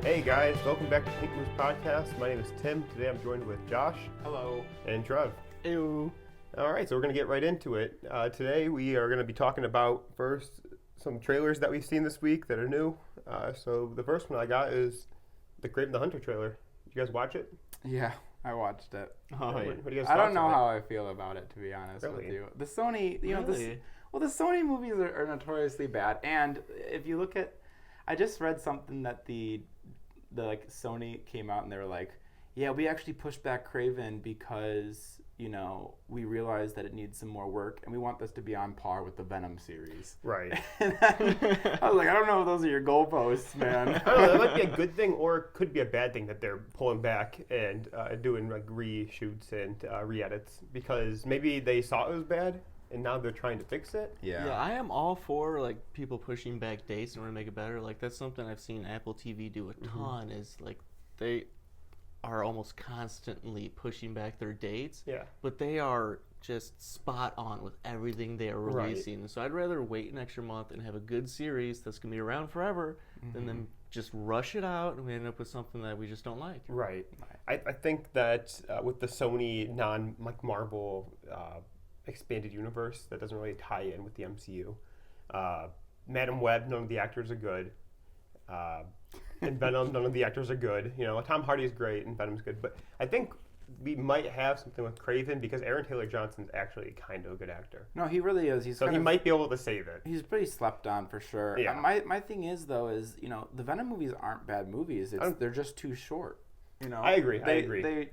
Hey guys, welcome back to Pink Moose Podcast. My name is Tim. Today I'm joined with Josh. Hello. And Trev. Ew. Alright, so we're going to get right into it. Today we are going to be talking about first some trailers that we've seen this week that are new. So the first one I got is the Kraven the Hunter trailer. Did you guys watch it? Yeah, I watched it. Oh, yeah. What do you guys I don't thoughts know on it? how I feel about it, to be honest with Really? you. The Sony, Really? the Sony movies are notoriously bad. And if you look at, I just read something that the Sony came out and they were like, yeah, we actually pushed back Kraven because, we realized that it needs some more work and we want this to be on par with the Venom series. Right. And I was like, I don't know if those are your goalposts, man. I don't know, that might be a good thing or it could be a bad thing that they're pulling back and doing like reshoots and re-edits because maybe they saw it was bad and now they're trying to fix it. Yeah, I am all for like people pushing back dates in order to make it better. Like that's something I've seen Apple TV do a ton. Is like they are almost constantly pushing back their dates. Yeah. But they are just spot on with everything they are releasing. Right. So I'd rather wait an extra month and have a good series that's gonna be around forever than them just rush it out and we end up with something that we just don't like. Right. I think that with the Sony non-Marvel expanded universe that doesn't really tie in with the MCU. Madam Web, none of the actors are good. In Venom, none of the actors are good. Tom Hardy is great and Venom's good. But I think we might have something with Kraven because Aaron Taylor Johnson's actually kind of a good actor. No, he really is. So he might be able to save it. He's pretty slept on for sure. Yeah. My thing is, though, is, the Venom movies aren't bad movies. They're just too short. I agree. They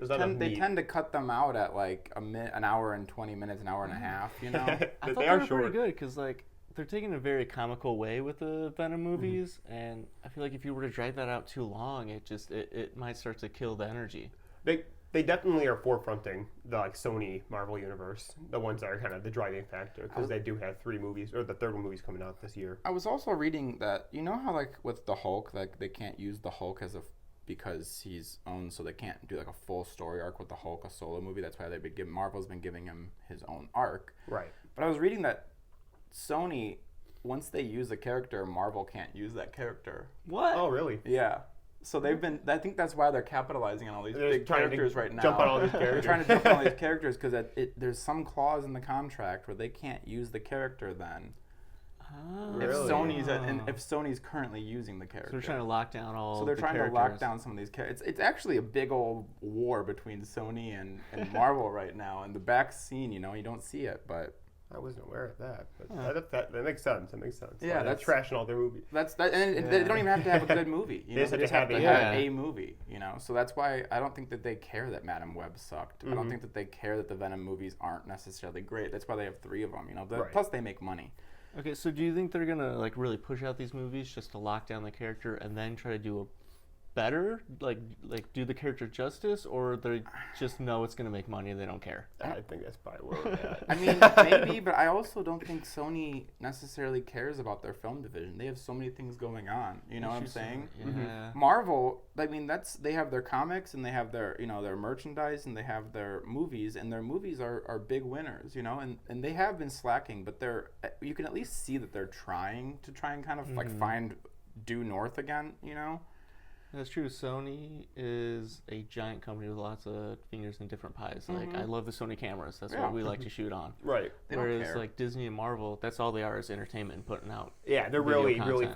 tend to cut them out at like an hour and 20 minutes, an hour and a half. I thought they were pretty good because like they're taking a very comical way with the Venom movies, and I feel like if you were to drag that out too long, it might start to kill the energy. They definitely are forefronting the Sony Marvel universe, the ones that are kind of the driving factor because they do have 3 movies or the third movie's coming out this year. I was also reading that how like with the Hulk, like they can't use the Hulk because he's owned, so they can't do like a full story arc with the Hulk, a solo movie. That's why Marvel's been giving him his own arc. Right. But I was reading that Sony, once they use a character, Marvel can't use that character. What? Oh, really? Yeah. So I think that's why they're capitalizing on all these big characters right now. Jump on all these characters. They're trying to jump on all these characters because there's some clause in the contract where they can't use the character then. Oh. Really? If Sony's currently using the character. So they're trying to lock down all. So they're the trying characters. to lock down some of these characters. It's actually a big old war between Sony and Marvel right now. And the back scene, you don't see it, but I wasn't aware of that. But that makes sense. That makes sense. Yeah, that's trashing all their movies. And they don't even have to have a good movie. They just have to have a movie. So that's why I don't think that they care that Madam Web sucked. I don't think that they care that the Venom movies aren't necessarily great. That's why they have 3 of them. Plus they make money. Okay, so do you think they're gonna like really push out these movies just to lock down the character and then try to do a better, like do the character justice, or they just know it's gonna make money and they don't care? I think that's probably where we're at. I mean, maybe, but I also don't think Sony necessarily cares about their film division. They have so many things going on. You know what I'm saying? Yeah. Marvel, I mean, they have their comics and they have their their merchandise and they have their movies, and their movies are big winners. And they have been slacking, but you can at least see that they're trying and kind of like find due north again. That's true. Sony is a giant company with lots of fingers in different pies. Like I love the Sony cameras. That's what we like to shoot on. Right. They don't Whereas care. like Disney and Marvel, that's all they are is entertainment and putting out. Yeah, they're video really content.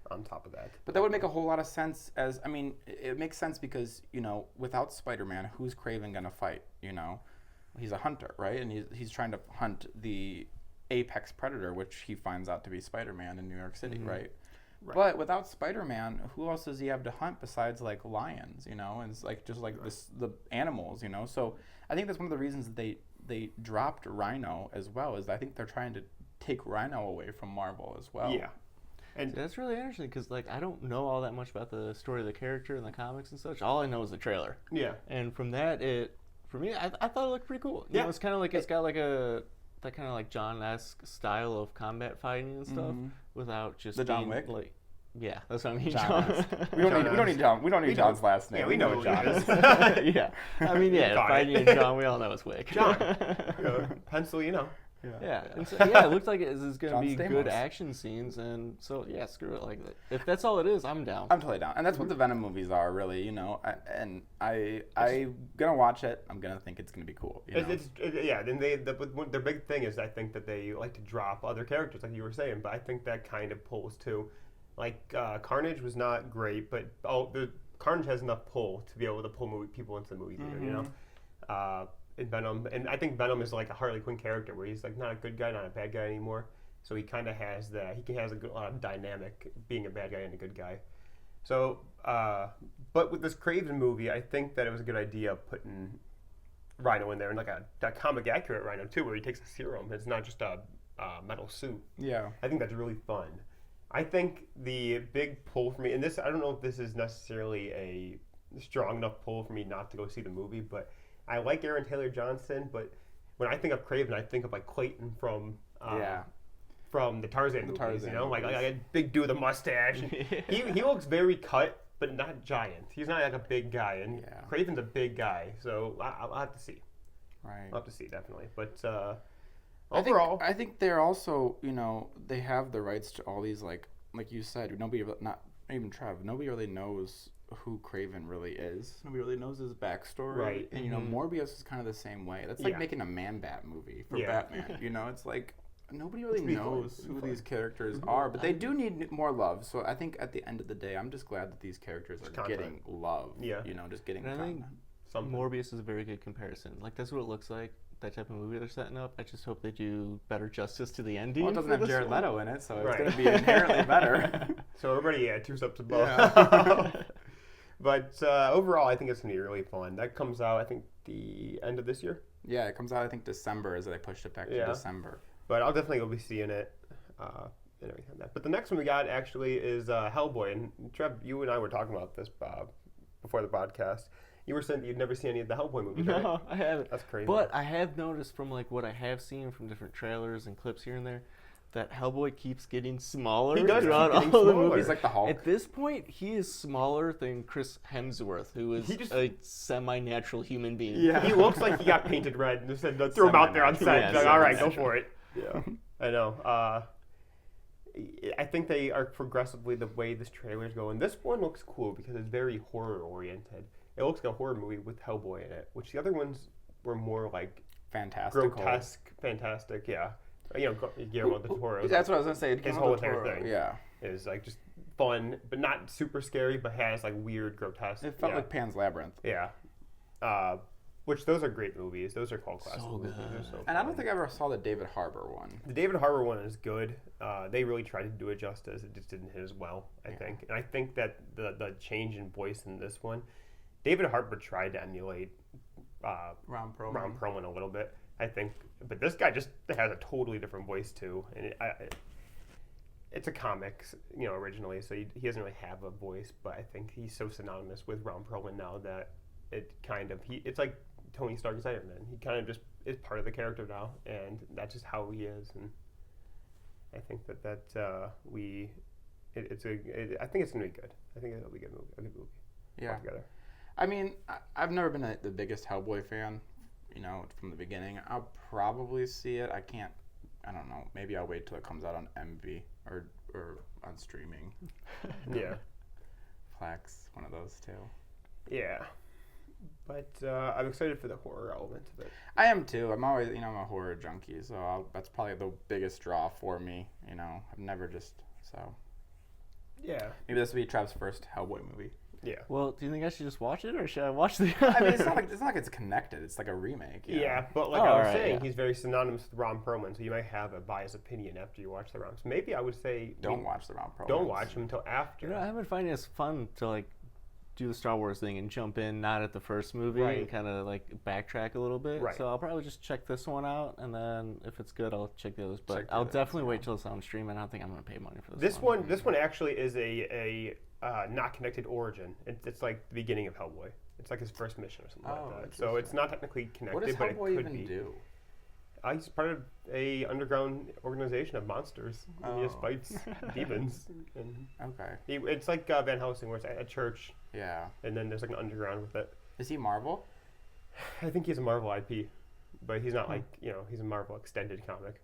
on top of that. But that would make a whole lot of sense it makes sense because, without Spider-Man, who's Kraven going to fight, He's a hunter, right? And he's trying to hunt the apex predator, which he finds out to be Spider-Man in New York City, right? Right. But without Spider-Man, who else does he have to hunt besides like lions, and it's like just like the animals, So I think that's one of the reasons they dropped Rhino as well. Is I think they're trying to take Rhino away from Marvel as well. Yeah, and that's really interesting because like I don't know all that much about the story of the character and the comics and such. All I know is the trailer. Yeah, and from that, for me, I thought it looked pretty cool. It's kind of like it's got like that kind of like John-esque style of combat fighting and stuff without just the John Wick. Like, yeah, that's what I mean. John. We don't need John's last name. Yeah, we know what John is. Yeah, I mean, fighting and John, we all know it's Wick. John, pencil, Yeah. And so, yeah, it looked like it was going to be Stamos. good action scenes, and so yeah, screw it. Like, if that's all it is, I'm down. I'm totally down, and that's what the Venom movies are, really. You know, I'm gonna watch it. I'm gonna think it's gonna be cool. You know? Yeah. Then their big thing is I think that they like to drop other characters, like you were saying. But I think that kind of pulls too. Like Carnage was not great, but Carnage has enough pull to be able to pull people into the movie theater. You know. In Venom, and I think Venom is like a Harley Quinn character where he's like not a good guy, not a bad guy anymore. So he kind of has that. He has a good dynamic being a bad guy and a good guy. So, but with this Craven movie, I think that it was a good idea putting Rhino in there, and like a comic accurate Rhino too, where he takes a serum. It's not just a metal suit. Yeah, I think that's really fun. I think the big pull for me, and this I don't know if this is necessarily a strong enough pull for me not to go see the movie, but I like Aaron Taylor Johnson, but when I think of Craven, I think of like Clayton from the Tarzan movies. You know, like a big dude with a mustache. he looks very cut, but not giant. He's not like a big guy, and Craven's a big guy. So I'll have to see. Right. I'll have to see definitely, but overall, I think they're also, you know, they have the rights to all these like you said. Nobody, not even Trev. Nobody really knows who Craven really is. Nobody really knows his backstory. Right. And, you know, Morbius is kind of the same way. That's like making a Man-Bat movie for Batman. You know, it's like nobody really knows who these characters are, but they do need more love. So I think at the end of the day, I'm just glad that these characters are getting love. Yeah. You know, just getting content. Morbius is a very good comparison. Like, that's what it looks like. That type of movie they're setting up. I just hope they do better justice to the ending. Well, it doesn't have Jared Leto in it, so it's going to be inherently better. So everybody, 2 steps above. Yeah. But overall, I think it's going to be really fun. That comes out, I think, the end of this year. Yeah, it comes out, I think, December, as they pushed it back to December. But I'll definitely go be seeing it and everything like that. But the next one we got, actually, is Hellboy. And Trev, you and I were talking about this before the podcast. You were saying that you'd never seen any of the Hellboy movies, right? No, I haven't. That's crazy. But I have noticed from like what I have seen from different trailers and clips here and there that Hellboy keeps getting smaller. He does throughout keep getting all the smaller. movies. He's like the Hulk. At this point, he is smaller than Chris Hemsworth, who is a semi-natural human being. Yeah, he looks like he got painted red and just said, threw him out there on set. Like, all right, go for it. Yeah, I know. I think they are progressively the way this trailer is going. This one looks cool because it's very horror-oriented. It looks like a horror movie with Hellboy in it, which the other ones were more like grotesque, fantastic. Yeah, you know, Guillermo del Toro. That's what I was gonna say. His whole entire thing, yeah, is like just fun, but not super scary, but has like weird, grotesque. It felt like Pan's Labyrinth. Yeah, which those are great movies. Those are cult classic movies. And I don't think I ever saw the David Harbour one. The David Harbour one is good. They really tried to do it justice. It just didn't hit as well, I think. And I think that the change in voice in this one, David Harbour tried to emulate Ron Perlman a little bit, I think. But this guy just has a totally different voice, too. And it's a comics, you know, originally, so he doesn't really have a voice. But I think he's so synonymous with Ron Perlman now that it kind of, it's like Tony Stark's Iron Man. He kind of just is part of the character now, and that's just how he is. And I think I think it's going to be good. I think it'll be a good movie. Yeah. Altogether. I mean, I've never been the biggest Hellboy fan, you know, from the beginning. I'll probably see it. I don't know. Maybe I'll wait till it comes out on MV or on streaming. Yeah. Plex, one of those two. Yeah. But I'm excited for the horror element of it. I am too. I'm always, I'm a horror junkie, so that's probably the biggest draw for me. You know, I've never so. Yeah. Maybe this will be Trev's first Hellboy movie. Yeah. Well, do you think I should just watch it, or should I watch the? I mean, it's not like it's connected. It's like a remake. Yeah, but like I was saying, he's very synonymous with Ron Perlman, so you might have a biased opinion after you watch the Ron. So maybe I would say don't watch the Ron Perlman. Don't watch him until after. You know, I've been finding it fun to like do the Star Wars thing and jump in not at the first movie and kind of like backtrack a little bit. Right. So I'll probably just check this one out, and then if it's good, I'll check the others. But I'll definitely wait till it's on stream, and I don't think I'm going to pay money for this one. This one actually is a not connected origin. It's like the beginning of Hellboy. It's like his first mission or something like that. So it's not technically connected, what does but Hellboy it could be. do? He's part of a underground organization of monsters. He just fights demons. And it's like Van Helsing, where it's at a church. Yeah. And then there's like an underground with it. Is he Marvel? I think he's a Marvel IP. but he's not like he's a Marvel extended comic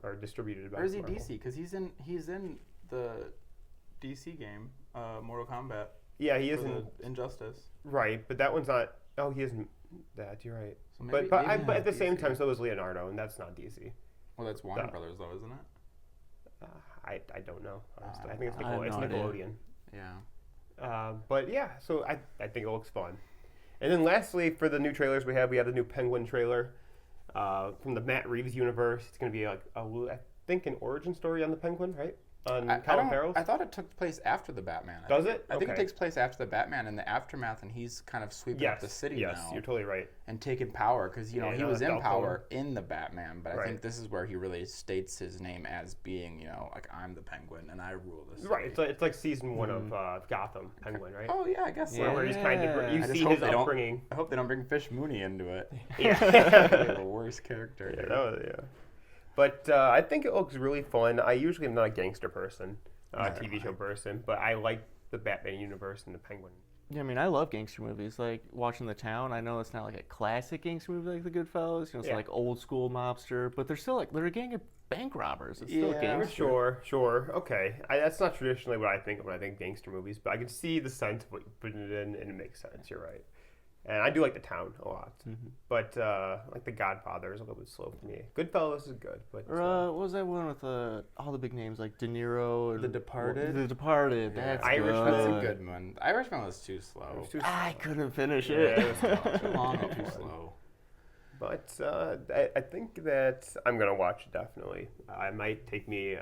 or distributed by. Or is he Marvel. DC? Because he's in the DC game, Mortal Kombat. Yeah, he isn't Injustice. Right, but that one's not. Oh, he isn't that. You're right. So maybe, but at the same time, so is Leonardo, and that's not DC. Well, that's Warner Brothers, though, isn't it? I don't know. Honestly. I think it's Nickelodeon. Yeah. But yeah, so I think it looks fun. And then lastly, for the new trailers we have the new Penguin trailer from the Matt Reeves universe. It's going to be like I think an origin story on the Penguin, right? On Colin Farrell's? I thought it took place after the Batman. Does it? I think it takes place after the Batman in the aftermath, and he's kind of sweeping up the city now. Yes, you're totally right. And taking power, because he was in power in the Batman, but I think this is where he really states his name as being, like, I'm the Penguin and I rule this city. Right, it's like season 1 of Gotham Penguin, right? Oh yeah, I guess so. Where he's kind of you see his upbringing. I hope they don't bring Fish Mooney into it. Yeah, the worst character. Yeah, But I think it looks really fun. I usually am not a gangster person. TV show person, but I like the Batman universe and the Penguin. Yeah, I mean, I love gangster movies. Like watching The Town. I know it's not like a classic gangster movie like The Goodfellas. It's like old school mobster, but they're still they're a gang of bank robbers. It's still gangster. Sure. Okay, that's not traditionally what I think of when I think gangster movies, but I can see the sense of what you're putting it in, and it makes sense. You're right. And I do like The Town a lot, but like The Godfather is a little bit slow for me. Goodfellas is good, but what was that one with all the big names like De Niro and The Departed? The Departed. Yeah. That's Irishman. good. That's a good one. The Irishman was too slow. I couldn't finish Yeah, it. it was Too long and too slow. But I think that I'm gonna watch it definitely. It might take me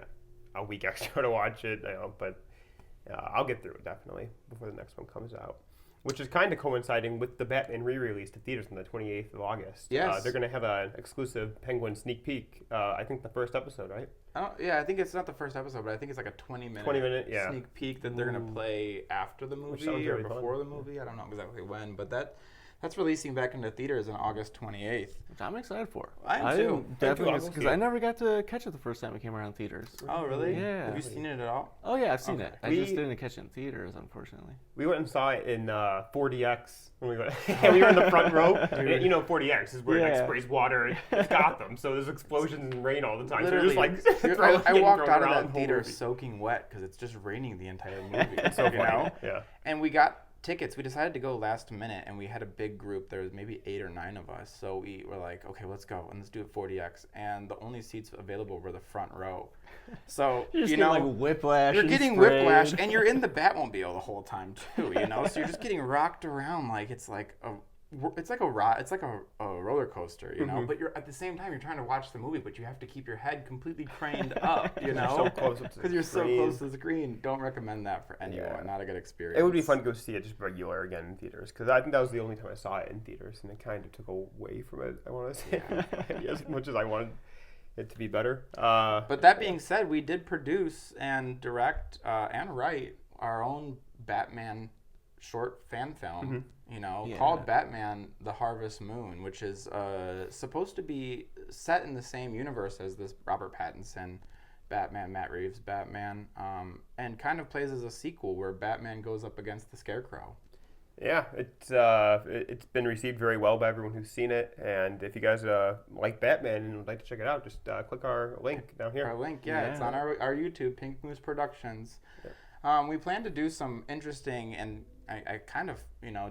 a week extra to watch it, but I'll get through it definitely before the next one comes out. Which is kind of coinciding with the Batman re-release to theaters on the 28th of August. Yes. They're going to have an exclusive Penguin sneak peek. I think the first episode, right? I think it's not the first episode, but I think it's like a 20-minute sneak peek that they're going to play after the movie or before the movie. I don't know exactly when, but that's releasing back into theaters on August 28th. Which I'm excited for. I am too. Definitely, because I never got to catch it the first time it came around theaters. Oh, really? Yeah. Have you seen it at all? Oh, yeah, I've seen it. I just didn't catch it in theaters, unfortunately. We went and saw it in 4DX when we went. We were in the front row. And, 4DX is where it sprays water. It's Gotham, so there's explosions and rain all the time. Literally, so you're just I walked out of that theater soaking wet because it's just raining the entire movie. It's so funny. Yeah. And we got tickets. We decided to go last minute, and we had a big group. There was maybe 8 or 9 of us. So we were like, okay, let's go and let's do it 4DX. And the only seats available were the front row. So you're getting like whiplash. You're getting whiplash, and you're in the Batmobile the whole time too. So you're just getting rocked around like it's like a roller coaster, But you're at the same time you're trying to watch the movie, but you have to keep your head completely craned up, So close because you're so close to the screen. Don't recommend that for anyone. Yeah. Not a good experience. It would be fun to go see it just regular again in theaters, because I think that was the only time I saw it in theaters, and it kind of took away from it. I want to say as much as I wanted it to be better. But that being said, we did produce and direct and write our own Batman short fan film. Called Batman the Harvest Moon, which is supposed to be set in the same universe as this Robert Pattinson Batman, Matt Reeves Batman, and kind of plays as a sequel where Batman goes up against the Scarecrow. Yeah, it's been received very well by everyone who's seen it, and if you guys like Batman and would like to check it out, just click our link down here. Our link, it's on our YouTube, Pink Moose Productions. Yeah. We plan to do some interesting and I kind of,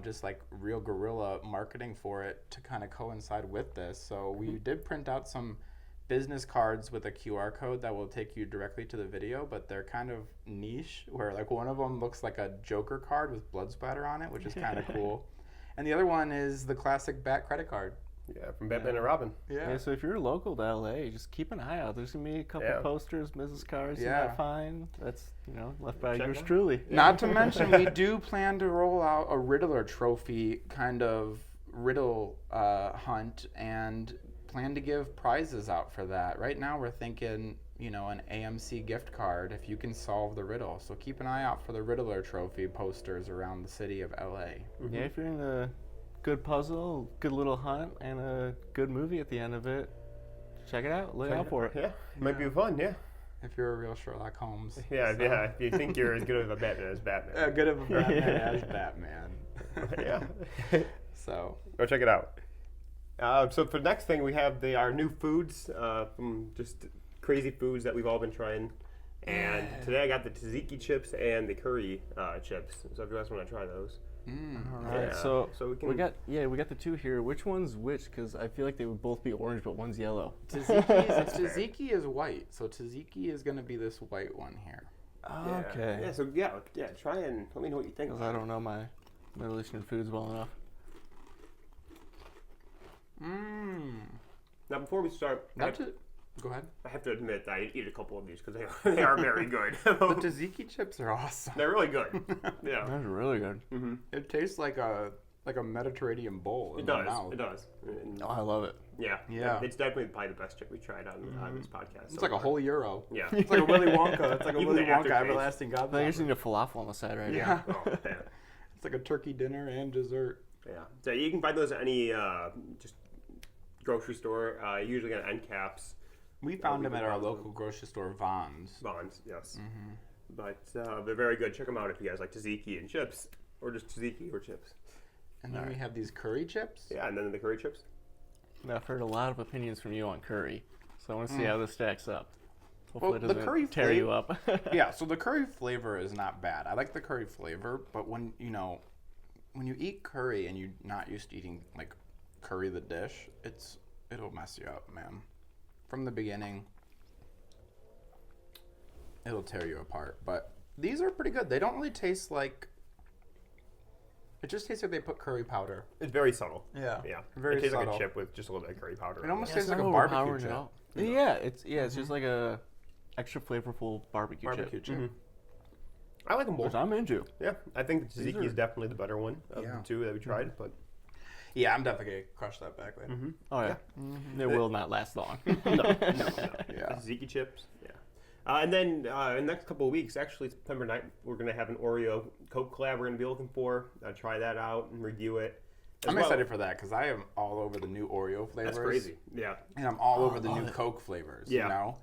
just like real guerrilla marketing for it to kind of coincide with this. So we did print out some business cards with a QR code that will take you directly to the video, but they're kind of niche, where like one of them looks like a Joker card with blood splatter on it, which is kind of cool. And the other one is the classic Bat credit card. Yeah, from Batman and Robin. Yeah, so if you're local to LA, just keep an eye out. There's going to be a couple posters, business cards you might find. That's, left by yours truly. Not to mention, we do plan to roll out a Riddler trophy kind of riddle hunt and plan to give prizes out for that. Right now we're thinking, an AMC gift card if you can solve the riddle. So keep an eye out for the Riddler trophy posters around the city of LA. Mm-hmm. Yeah, if you're in a good puzzle, good little hunt, and a good movie at the end of it, check it out. Look out for it. Yeah, might be fun, If you're a real Sherlock Holmes. Yeah, if you think you're as good of a Batman as Batman. Good of a Batman as Batman. Yeah. So. Go check it out. So for the next thing, we have our new foods from just crazy foods that we've all been trying. And today I got the tzatziki chips and the curry chips. So if you guys want to try those. All right, so we got the two here. Which one's which? Because I feel like they would both be orange, but one's yellow. Tzatziki is white, so tzatziki is going to be this white one here. Okay. Yeah. So try and let me know what you think. Because I don't know my Middle Eastern foods well enough. Now before we start, go ahead. I have to admit that I eat a couple of these because they are very good. The tzatziki chips are awesome. They're really good. Yeah. That's really good. Mm-hmm. It tastes like a Mediterranean bowl in my mouth. It does. And, I love it. Yeah. Yeah. It's definitely probably the best chip we tried on this podcast. It's like a whole euro. Yeah. It's like a Willy Wonka. It's like a Even Willy the Wonka aftertaste. everlasting I gobstopper. just need a falafel on the side right Yeah. now. Oh, yeah. It's like a turkey dinner and dessert. Yeah. So you can find those at any just grocery store. Usually on end caps. We found them at our local grocery store, Vons. Vons, yes. Mm-hmm. But they're very good. Check them out if you guys like tzatziki and chips, or just tzatziki or chips. And then we have these curry chips. Yeah, and then the curry chips. Now, I've heard a lot of opinions from you on curry, so I want to see how this stacks up. Hopefully Well, it the doesn't curry tear you up. Yeah, so the curry flavor is not bad. I like the curry flavor, but when you eat curry and you're not used to eating like curry the dish, it'll mess you up, man. From the beginning, it'll tear you apart. But these are pretty good. They don't really taste like. It just tastes like they put curry powder. It's very subtle. Yeah, Yeah. very It tastes subtle. like a chip with just a little bit of curry powder. It almost Yeah, tastes it's like a not barbecue overpowering chip. at all. Yeah, it's just like a extra flavorful barbecue chip. chip. Mm-hmm. I like them both. Which I'm into. Yeah, I think the tzatziki is definitely the better one of the two that we tried. But Yeah, I'm definitely gonna crush that back later. Mm-hmm. Oh yeah, it will not last long. no. Yeah. Tzatziki chips. Yeah. And then in the next couple of weeks, actually September 9th, we're going to have an Oreo Coke collab we're going to be looking for. Try that out and review it. I'm excited for that because I am all over the new Oreo flavors. That's crazy. Yeah. And I'm all over the new Coke flavors. Yeah. You know?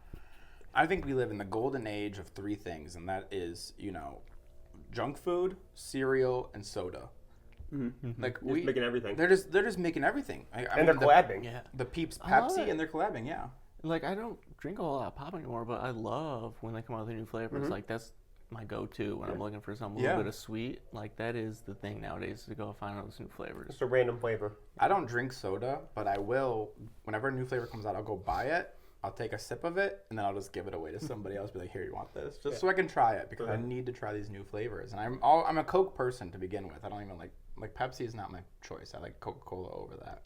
I think we live in the golden age of three things, and that is, junk food, cereal, and soda. Mm-hmm. Like Just making everything. They're just making everything. And they're collabing. Yeah. The Peeps I love Pepsi, it. and they're collabing. Yeah. Like, I don't drink a whole lot of pop anymore, but I love when they come out with new flavors. Like, that's my go-to when I'm looking for something a little bit of sweet. Like, that is the thing nowadays, to go find out those new flavors. Just a random flavor. I don't drink soda, but I will. Whenever a new flavor comes out, I'll go buy it. I'll take a sip of it, and then I'll just give it away to somebody else. Be like, "Here, you want this?" Just so I can try it because I need to try these new flavors. And I'm a Coke person to begin with. I don't even like Pepsi is not my choice. I like Coca-Cola over that.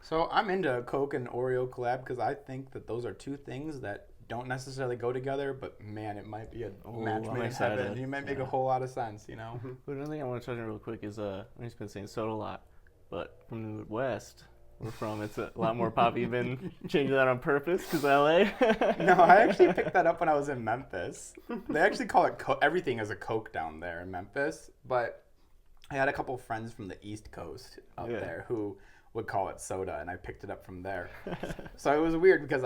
So I'm into Coke and Oreo collab because I think that those are two things that don't necessarily go together, but man, it might be a match made in heaven. You might make a whole lot of sense, you know? But another thing I want to touch on real quick is, we've been saying soda a lot, but from the Midwest, we're from, it's a lot more pop. You've been changing that on purpose because LA? No, I actually picked that up when I was in Memphis. They actually call it everything as a Coke down there in Memphis, but I had a couple friends from the East Coast up there who would call it soda, and I picked it up from there. So it was weird because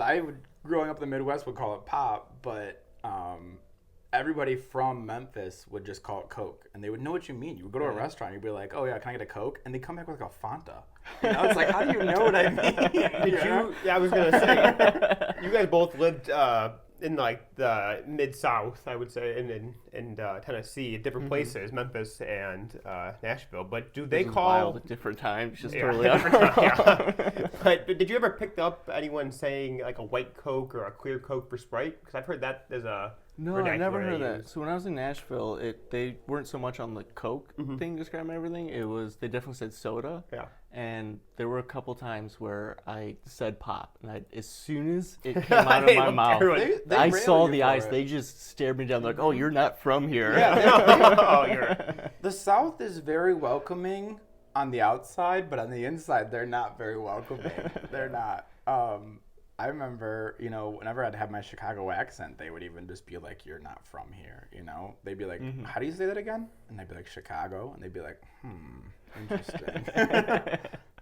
growing up in the Midwest would call it pop, but everybody from Memphis would just call it Coke, and they would know what you mean. You would go to a restaurant, you'd be like, "Oh yeah, can I get a Coke?" And they come back with like a Fanta. You know, it's like, how do you know what I mean? Yeah, I was gonna say, you guys both lived in like the mid-South, I would say, in Tennessee, at different places, Memphis and Nashville. But do they call wild at different times? Just totally But did you ever pick up anyone saying like a white Coke or a clear Coke for Sprite? Because I've heard that as a No, I never heard that. So when I was in Nashville, they weren't so much on the Coke thing describing everything. It was, they definitely said soda. Yeah. And there were a couple times where I said pop, and as soon as it came out of my mouth, They I rail saw you the for eyes. it. They just stared me down like, "Oh, you're not from here." The South is very welcoming on the outside, but on the inside, they're not very welcoming. They're not. I remember, whenever I'd have my Chicago accent, they would even just be like, "You're not from here," They'd be like, "How do you say that again?" And I'd be like, "Chicago," and they'd be like, interesting.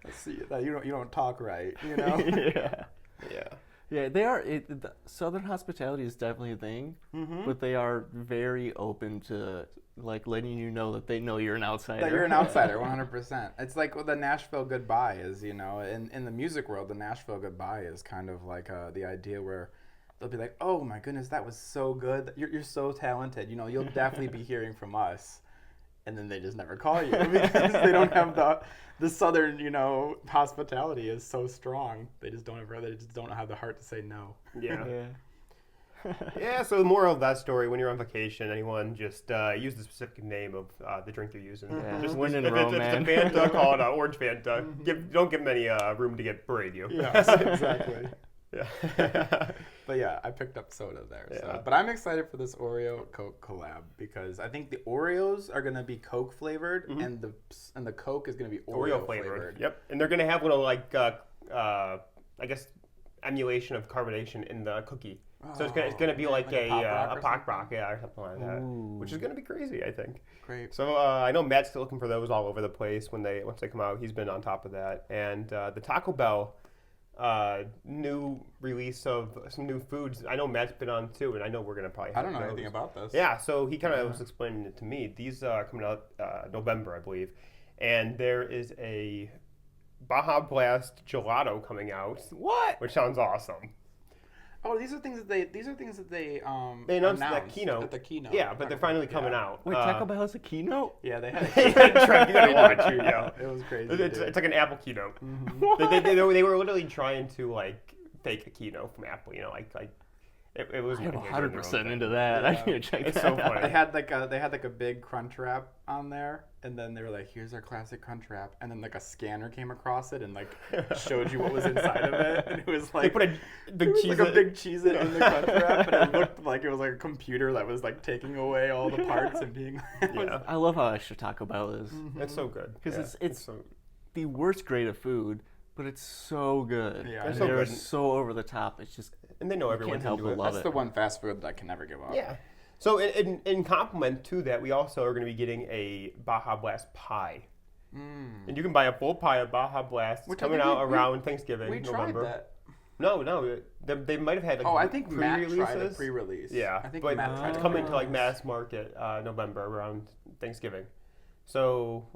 Let's see, you don't talk right, Yeah. Yeah. Yeah, they are. Southern hospitality is definitely a thing, but they are very open to like letting you know that they know you're an outsider. That you're an outsider, 100%. It's like the Nashville goodbye is, in the music world, the Nashville goodbye is kind of like the idea where they'll be like, oh my goodness, that was so good. You're so talented. You'll definitely be hearing from us. And then they just never call you because they don't have the Southern, hospitality is so strong. They just don't have the heart to say no. Yeah. Yeah, so the moral of that story, when you're on vacation, anyone just use the specific name of the drink you're using. Yeah. Just when in if Rome, it's a man. Fanta, call it Orange Fanta. Don't give them any room to berate you. Yes, exactly. Yeah. But yeah, I picked up soda there. Yeah. So. But I'm excited for this Oreo Coke collab because I think the Oreos are gonna be Coke flavored and the Coke is gonna be Oreo flavored. Yep, and they're gonna have a little I guess emulation of carbonation in the cookie. So it's gonna be like a pop rock, or something like that, which is gonna be crazy, I think. Great. So I know Matt's still looking for those all over the place once they come out. He's been on top of that, and the Taco Bell new release of some new foods. I know Matt's been on too, and I know we're gonna probably have I don't know those. anything about this. Yeah, so he kind of was explaining it to me. These are coming out November, I believe, and there is a Baja Blast gelato coming out. What? Which sounds awesome. Oh, these are things that they announced that keynote. At the keynote. Yeah, but they're finally coming out. Wait, Taco Bell has a keynote? Yeah, they had. You gotta watch it, yeah. It was crazy. It's like an Apple keynote. They were literally trying to like fake a keynote from Apple. It was. I'm 100% into that. Yeah. I need to check It's that so out. funny. They had like a big crunch wrap on there, and then they were like, "Here's our classic crunch wrap," and then like a scanner came across it and like showed you what was inside of it, and it was like They put a big cheese. like a big Cheez-It in the crunch wrap, and it looked like it was like a computer that was like taking away all the parts and being. Yeah, I love how extra Taco Bell is. it's so good. Because Yeah, it's so, the worst grade of food, but it's so good. Yeah, and so they're good. so over the top. It's just and they know you everyone's can't help into but it. love That's it. the one fast food that I can never give up. Yeah. So in compliment to that, we also are going to be getting a Baja Blast pie. And you can buy a full pie of Baja Blast. It's Which I coming think out around Thanksgiving, We November. tried that. No, they might have had like I think Matt tried a pre-releases. pre-release. Yeah, I think but Matt tried it's a coming to like pre-release. mass market November around Thanksgiving. So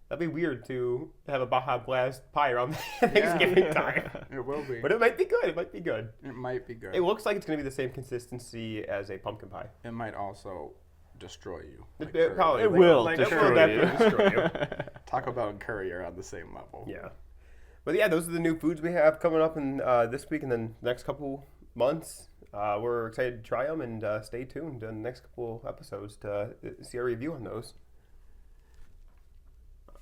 that'd be weird to have a Baja Blast pie around Thanksgiving time. It will be. But it might be good. It might be good. It might be good. It looks like it's going to be the same consistency as a pumpkin pie. It might also destroy you. It curry. probably It will It destroy will definitely destroy you. Taco Bell and curry are on the same level. Yeah. But yeah, those are the new foods we have coming up in this week and then next couple months. We're excited to try them and stay tuned in the next couple episodes to see our review on those.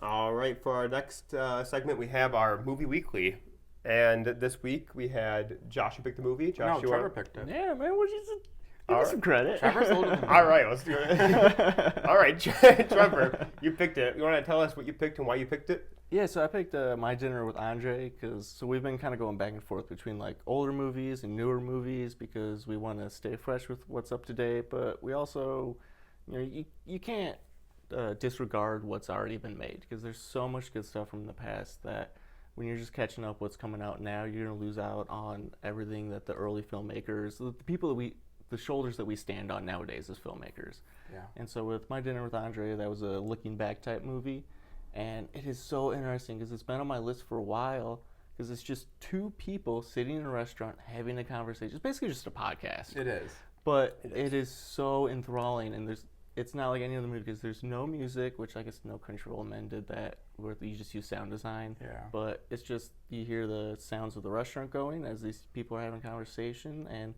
All right, for our next segment, we have our Movie Weekly. And this week we had Joshua pick the movie. No, Joshua. Trevor picked it. Yeah, man, what you just give All me some credit. Trevor's older than me. All right, let's do it. All right, Trevor, you picked it. You want to tell us what you picked and why you picked it? Yeah, so I picked My Dinner with Andre because we've been kind of going back and forth between like older movies and newer movies because we want to stay fresh with what's up to date, but we also, you can't disregard what's already been made because there's so much good stuff from the past that when you're just catching up what's coming out now, you're gonna lose out on everything that the early filmmakers, the people that the shoulders that we stand on nowadays as filmmakers. Yeah. And so with My Dinner with Andre, that was a looking back type movie. And it is so interesting because it's been on my list for a while because it's just two people sitting in a restaurant having a conversation. It's basically just a podcast. It is. But it is so enthralling, and it's not like any other movie because there's no music, which I guess No Country for Old Men did that, where you just use sound design. Yeah. But it's just you hear the sounds of the restaurant going as these people are having a conversation, and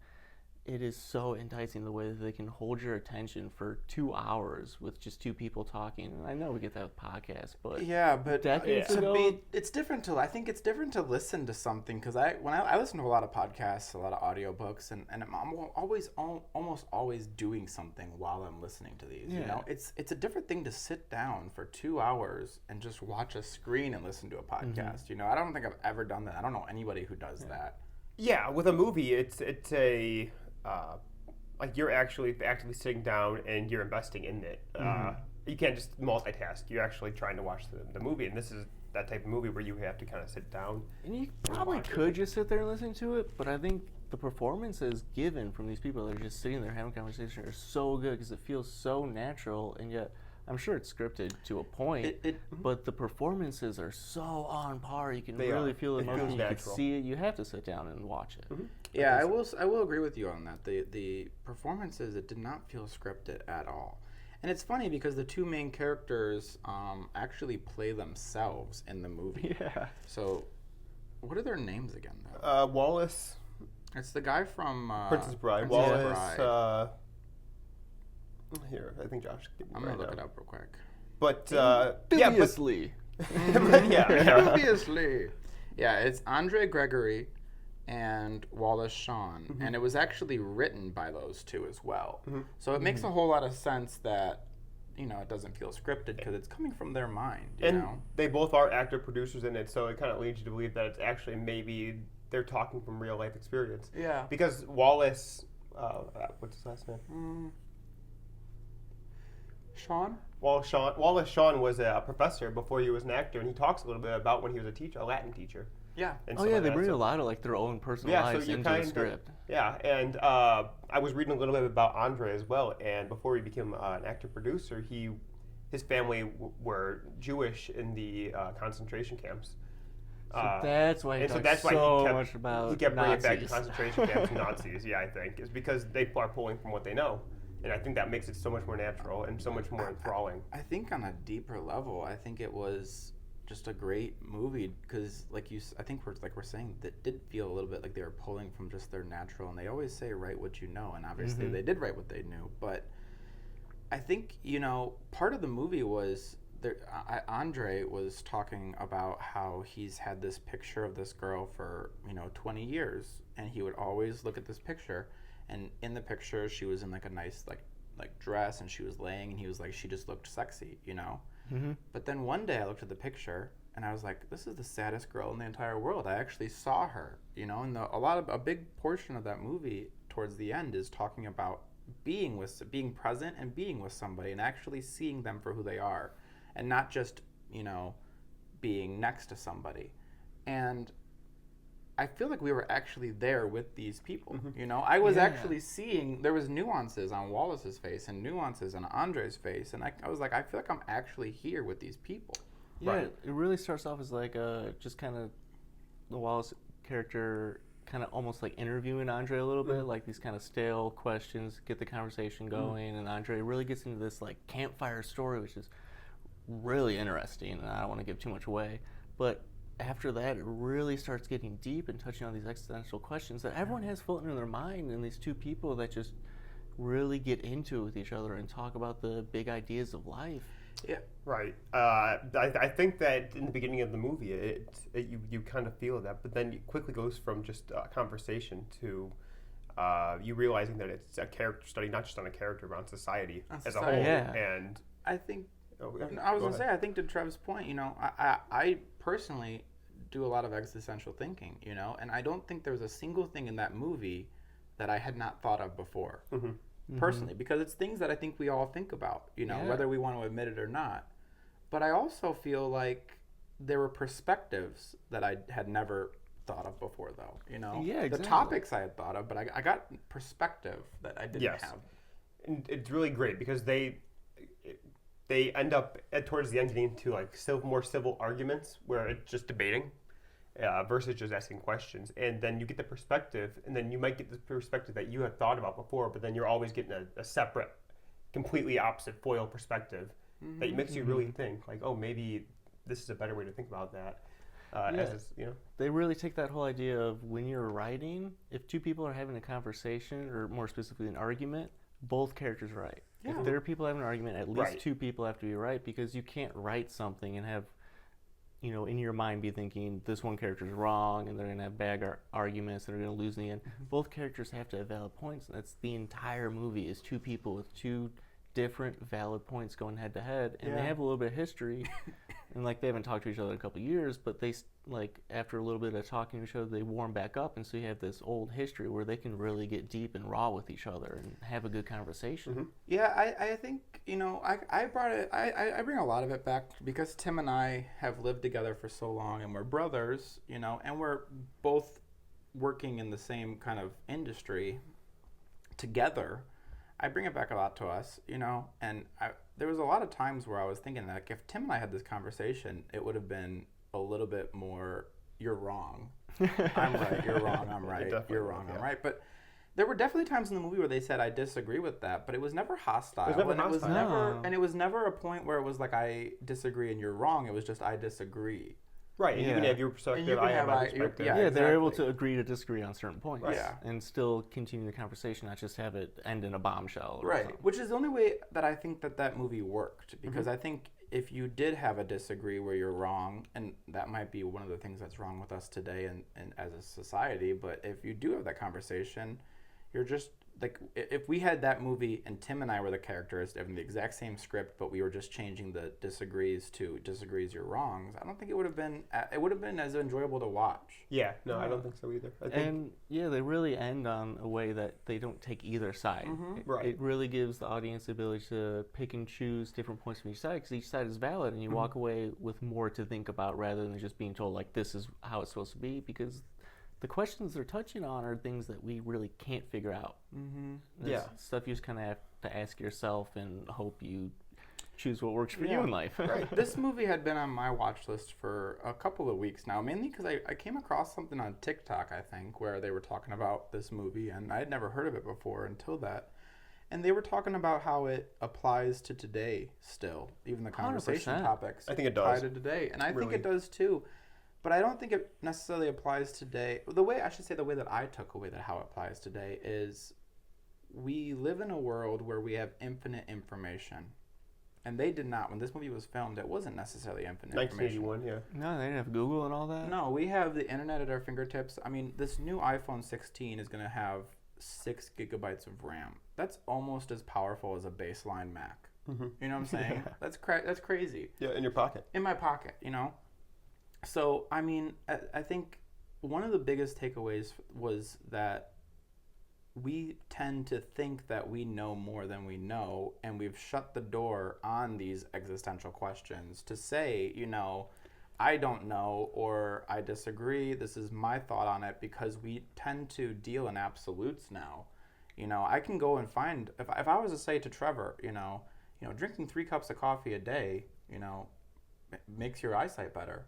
it is so enticing the way that they can hold your attention for 2 hours with just two people talking. And I know we get that with podcasts, but Yeah, but decades to ago, me, it's different to. I think it's different to listen to something because when I listen to a lot of podcasts, a lot of audiobooks, and I'm almost always doing something while I'm listening to these. Yeah. You know, it's a different thing to sit down for 2 hours and just watch a screen and listen to a podcast. You know, I don't think I've ever done that. I don't know anybody who does that. Yeah, with a movie, it's a like you're actually actively sitting down and you're investing in it. You can't just multitask. You're actually trying to watch the movie, and this is that type of movie where you have to kind of sit down. And you probably could just sit there and listen to it, but I think the performances given from these people that are just sitting there having a conversation are so good because it feels so natural, and yet I'm sure it's scripted to a point, but the performances are so on par. You can really feel the emotion. You can see it. You have to sit down and watch it. Mm-hmm. Yeah, I will agree with you on that. The performances, it did not feel scripted at all. And it's funny because the two main characters actually play themselves in the movie. Yeah. So, what are their names again, though? Wallace. It's the guy from Princess Bride. Wallace. Here, I think Josh. I'm gonna look it up real quick. But dubiously. Dubiously. Yeah, it's Andre Gregory and Wallace Shawn, and it was actually written by those two as well. So it makes a whole lot of sense that it doesn't feel scripted because it's coming from their mind. You know? They both are actor producers in it, so it kind of leads you to believe that it's actually maybe they're talking from real life experience. Yeah. Because Wallace, what's his last name? Shawn? Wallace Shawn was a professor before he was an actor, and he talks a little bit about when he was a Latin teacher. Yeah. They bring a lot of their own personal lives into the script. Yeah, and I was reading a little bit about Andre as well, and before he became an actor-producer, his family were Jewish in the concentration camps. So that's why he talks so much about he kept bringing Nazis. it back to concentration camps and Nazis, I think. It's because they are pulling from what they know. And I think that makes it so much more natural and so much more enthralling. I think on a deeper level, I think it was just a great movie because, I think we're saying that did feel a little bit like they were pulling from just their natural. And they always say, write what you know. And obviously they did write what they knew. But I think, part of the movie was Andre was talking about how he's had this picture of this girl for 20 years, and he would always look at this picture, and in the picture she was in like a nice like dress, and she was laying, and he was like, she just looked sexy, But then one day I looked at the picture and I was like, this is the saddest girl in the entire world. I actually saw her, and a big portion of that movie towards the end is talking about being present and being with somebody and actually seeing them for who they are. And not just, being next to somebody. And I feel like we were actually there with these people. I was actually seeing, there was nuances on Wallace's face and nuances on Andre's face. And I was like, I feel like I'm actually here with these people. Yeah, right. It really starts off as like just kind of the Wallace character kind of almost like interviewing Andre a little bit, like these kind of stale questions, get the conversation going. And Andre really gets into this like campfire story, which is really interesting, and I don't want to give too much away, but after that it really starts getting deep and touching on these existential questions that everyone has floating in their mind, and these two people that just really get into it with each other and talk about the big ideas of life. Yeah, right. I think that in the beginning of the movie, you kind of feel that, but then it quickly goes from just a conversation to you realizing that it's a character study, not just on a character, but on society as a whole. Yeah. And I think I was going to say, I think to Trev's point, I personally do a lot of existential thinking, and I don't think there's a single thing in that movie that I had not thought of before, personally, because it's things that I think we all think about, whether we want to admit it or not. But I also feel like there were perspectives that I had never thought of before, though, Yeah, exactly. The topics I had thought of, but I got perspective that I didn't have. And it's really great because they end up towards the end getting into like more civil arguments where it's just debating versus just asking questions, and then you get the perspective, and then you might get the perspective that you had thought about before, but then you're always getting a separate, completely opposite foil perspective that makes you really think like, oh, maybe this is a better way to think about that. They really take that whole idea of when you're writing, if two people are having a conversation, or more specifically an argument, both characters are right. Yeah. If there are people having an argument, at least two people have to be right, because you can't write something and have, in your mind be thinking this one character's wrong and they're going to have bad arguments and they're going to lose in the end. Both characters have to have valid points. And that's the entire movie, is two people with two different valid points going head to head, and they have a little bit of history And like they haven't talked to each other in a couple of years, but they like after a little bit of talking to each other, they warm back up, and so you have this old history where they can really get deep and raw with each other and have a good conversation. Yeah, I think I bring a lot of it back because Tim and I have lived together for so long, and we're brothers, and we're both working in the same kind of industry together. I bring it back a lot to us, and there was a lot of times where I was thinking that if Tim and I had this conversation, it would have been a little bit more, you're wrong, I'm right, you're wrong, I'm right, you're wrong, I'm right. But there were definitely times in the movie where they said, I disagree with that, but it was never hostile. It was never a point where it was like, I disagree and you're wrong. It was just, I disagree. Right, and you can have your perspective, I have my perspective. Yeah, exactly. They're able to agree to disagree on certain points, right. And still continue the conversation, not just have it end in a bombshell. Right, which is the only way that I think that movie worked, because I think if you did have a disagree where you're wrong, and that might be one of the things that's wrong with us today and as a society, but if you do have that conversation, you're just like, if we had that movie and Tim and I were the characters having the exact same script, but we were just changing the disagrees to disagrees, you're wrongs, I don't think it would have been as enjoyable to watch. Yeah, no, I don't think so either. And yeah, they really end on a way that they don't take either side. Right. It really gives the audience the ability to pick and choose different points from each side, because each side is valid, and you walk away with more to think about rather than just being told like this is how it's supposed to be, because the questions they're touching on are things that we really can't figure out. Yeah. Stuff you just kind of have to ask yourself and hope you choose what works for you in life. Right. This movie had been on my watch list for a couple of weeks now, mainly because I came across something on TikTok, I think, where they were talking about this movie, and I had never heard of it before until that. And they were talking about how it applies to today still, even the conversation 100%. topics. I think it does. Apply to today, and I really. think it does too. But I don't think it necessarily applies today. The way that I took away that how it applies today is we live in a world where we have infinite information. And they did not. When this movie was filmed, it wasn't necessarily infinite information. 1981, yeah. No, they didn't have Google and all that? No, we have the internet at our fingertips. I mean, this new iPhone 16 is going to have 6 gigabytes of RAM. That's almost as powerful as a baseline Mac. You know what I'm saying? That's crazy. Yeah, in your pocket. In my pocket, So, I mean, I think one of the biggest takeaways was that we tend to think that we know more than we know, and we've shut the door on these existential questions to say, I don't know, or I disagree, this is my thought on it, because we tend to deal in absolutes now. I can go and find, if I was to say to Trevor, drinking 3 cups of coffee a day, makes your eyesight better.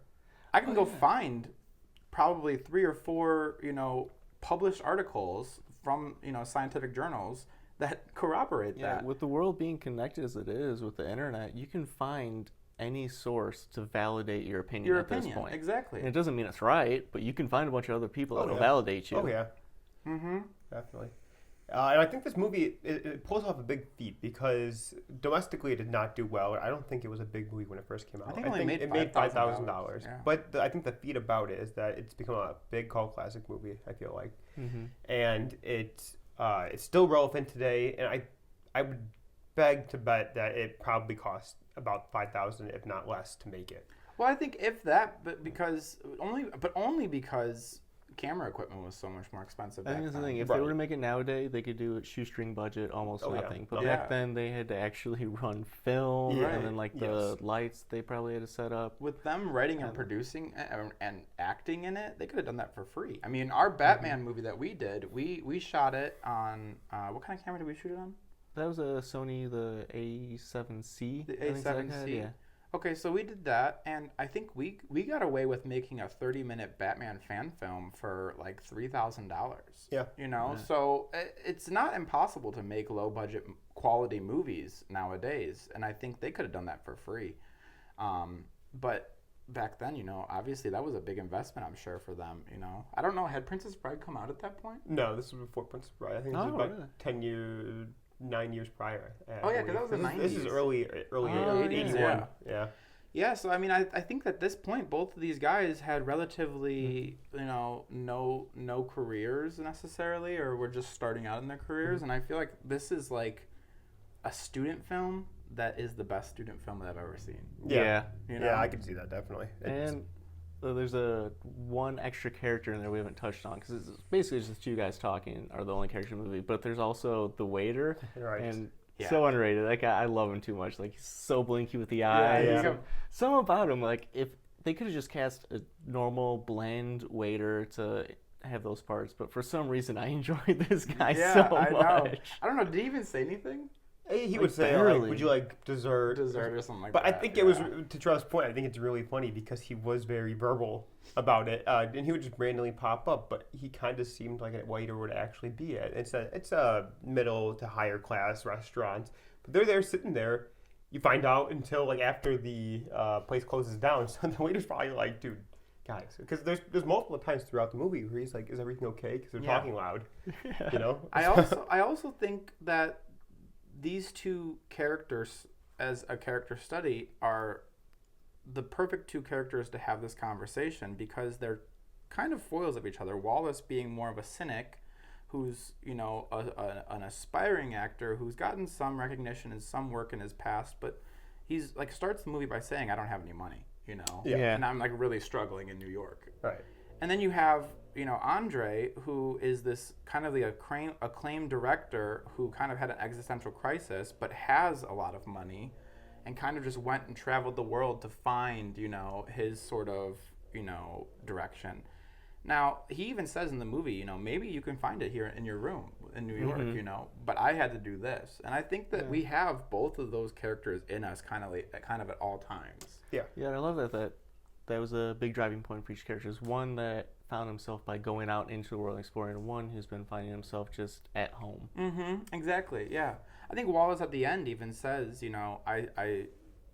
I can go find probably 3 or 4, published articles from, scientific journals that corroborate that. With the world being connected as it is with the internet, you can find any source to validate your opinion at this point. Exactly. And it doesn't mean it's right, but you can find a bunch of other people that will validate you. Oh, yeah. Definitely. And I think this movie, it pulls off a big feat because domestically it did not do well. I don't think it was a big movie when it first came out. I think it made $5,000. Yeah. But I think the feat about it is that it's become a big cult classic movie, I feel like. And it's still relevant today. And I would beg to bet that it probably cost about $5,000, if not less, to make it. Well, I think if that, but only because camera equipment was so much more expensive. I think that's the thing. If they were to make it nowadays, they could do it shoestring budget, almost nothing. But back then, they had to actually run film, and then the lights they probably had to set up. With them writing and producing and acting in it, they could have done that for free. I mean, our Batman movie that we did, we shot it on what kind of camera did we shoot it on? That was a Sony, the A7C. The A7C. Yeah. Okay, so we did that, and I think we got away with making a 30-minute Batman fan film for like $3,000. Yeah. So it's not impossible to make low-budget quality movies nowadays, and I think they could have done that for free. But back then, obviously that was a big investment, I'm sure, for them. I don't know, had Princess Bride come out at that point? No, this was before Princess Bride. I think this was about 9 years prior. Oh yeah, because that was the 90s. This is early 81. Yeah, so I mean, I think at this point, both of these guys had relatively, no careers necessarily, or were just starting out in their careers. And I feel like this is like a student film that is the best student film that I've ever seen. Yeah. You know? Yeah, I can see that definitely. And there's one extra character in there we haven't touched on because it's basically just two guys talking are the only character in the movie. But there's also the waiter, Right. and so underrated. That guy, I love him too much. Like he's so blinky with the eyes. Yeah. Something about him, like if they could have just cast a normal bland waiter to have those parts, but for some reason I enjoyed this guy so much. Know. I don't know. Did he even say anything? He would say, like, would you like dessert or something like but that. But I think it was, to Charles' point, I think it's really funny because he was very verbal about it. And he would just randomly pop up, but he kind of seemed like a waiter would actually be at. It's a middle to higher class restaurant. But they're there sitting there. You find out until like after the place closes down. So the waiter's probably like, dude, guys. Because there's multiple times throughout the movie where he's like, is everything okay? Because they're talking loud. You know? I also think that these two characters, as a character study, are the perfect two characters to have this conversation because they're kind of foils of each other. Wallace being more of a cynic, who's an aspiring actor who's gotten some recognition and some work in his past, but he's like starts the movie by saying, "I don't have any money," and I'm like really struggling in New York. Right. And then you have, Andre, who is this kind of the acclaimed director who kind of had an existential crisis, but has a lot of money and kind of just went and traveled the world to find, his sort of, direction. Now, he even says in the movie, maybe you can find it here in your room in New York, but I had to do this. And I think that we have both of those characters in us kind of at all times. Yeah. Yeah, I love that was a big driving point for each character. There's one that found himself by going out into the world and exploring, and one who's been finding himself just at home. Exactly, yeah. I think Wallace at the end even says,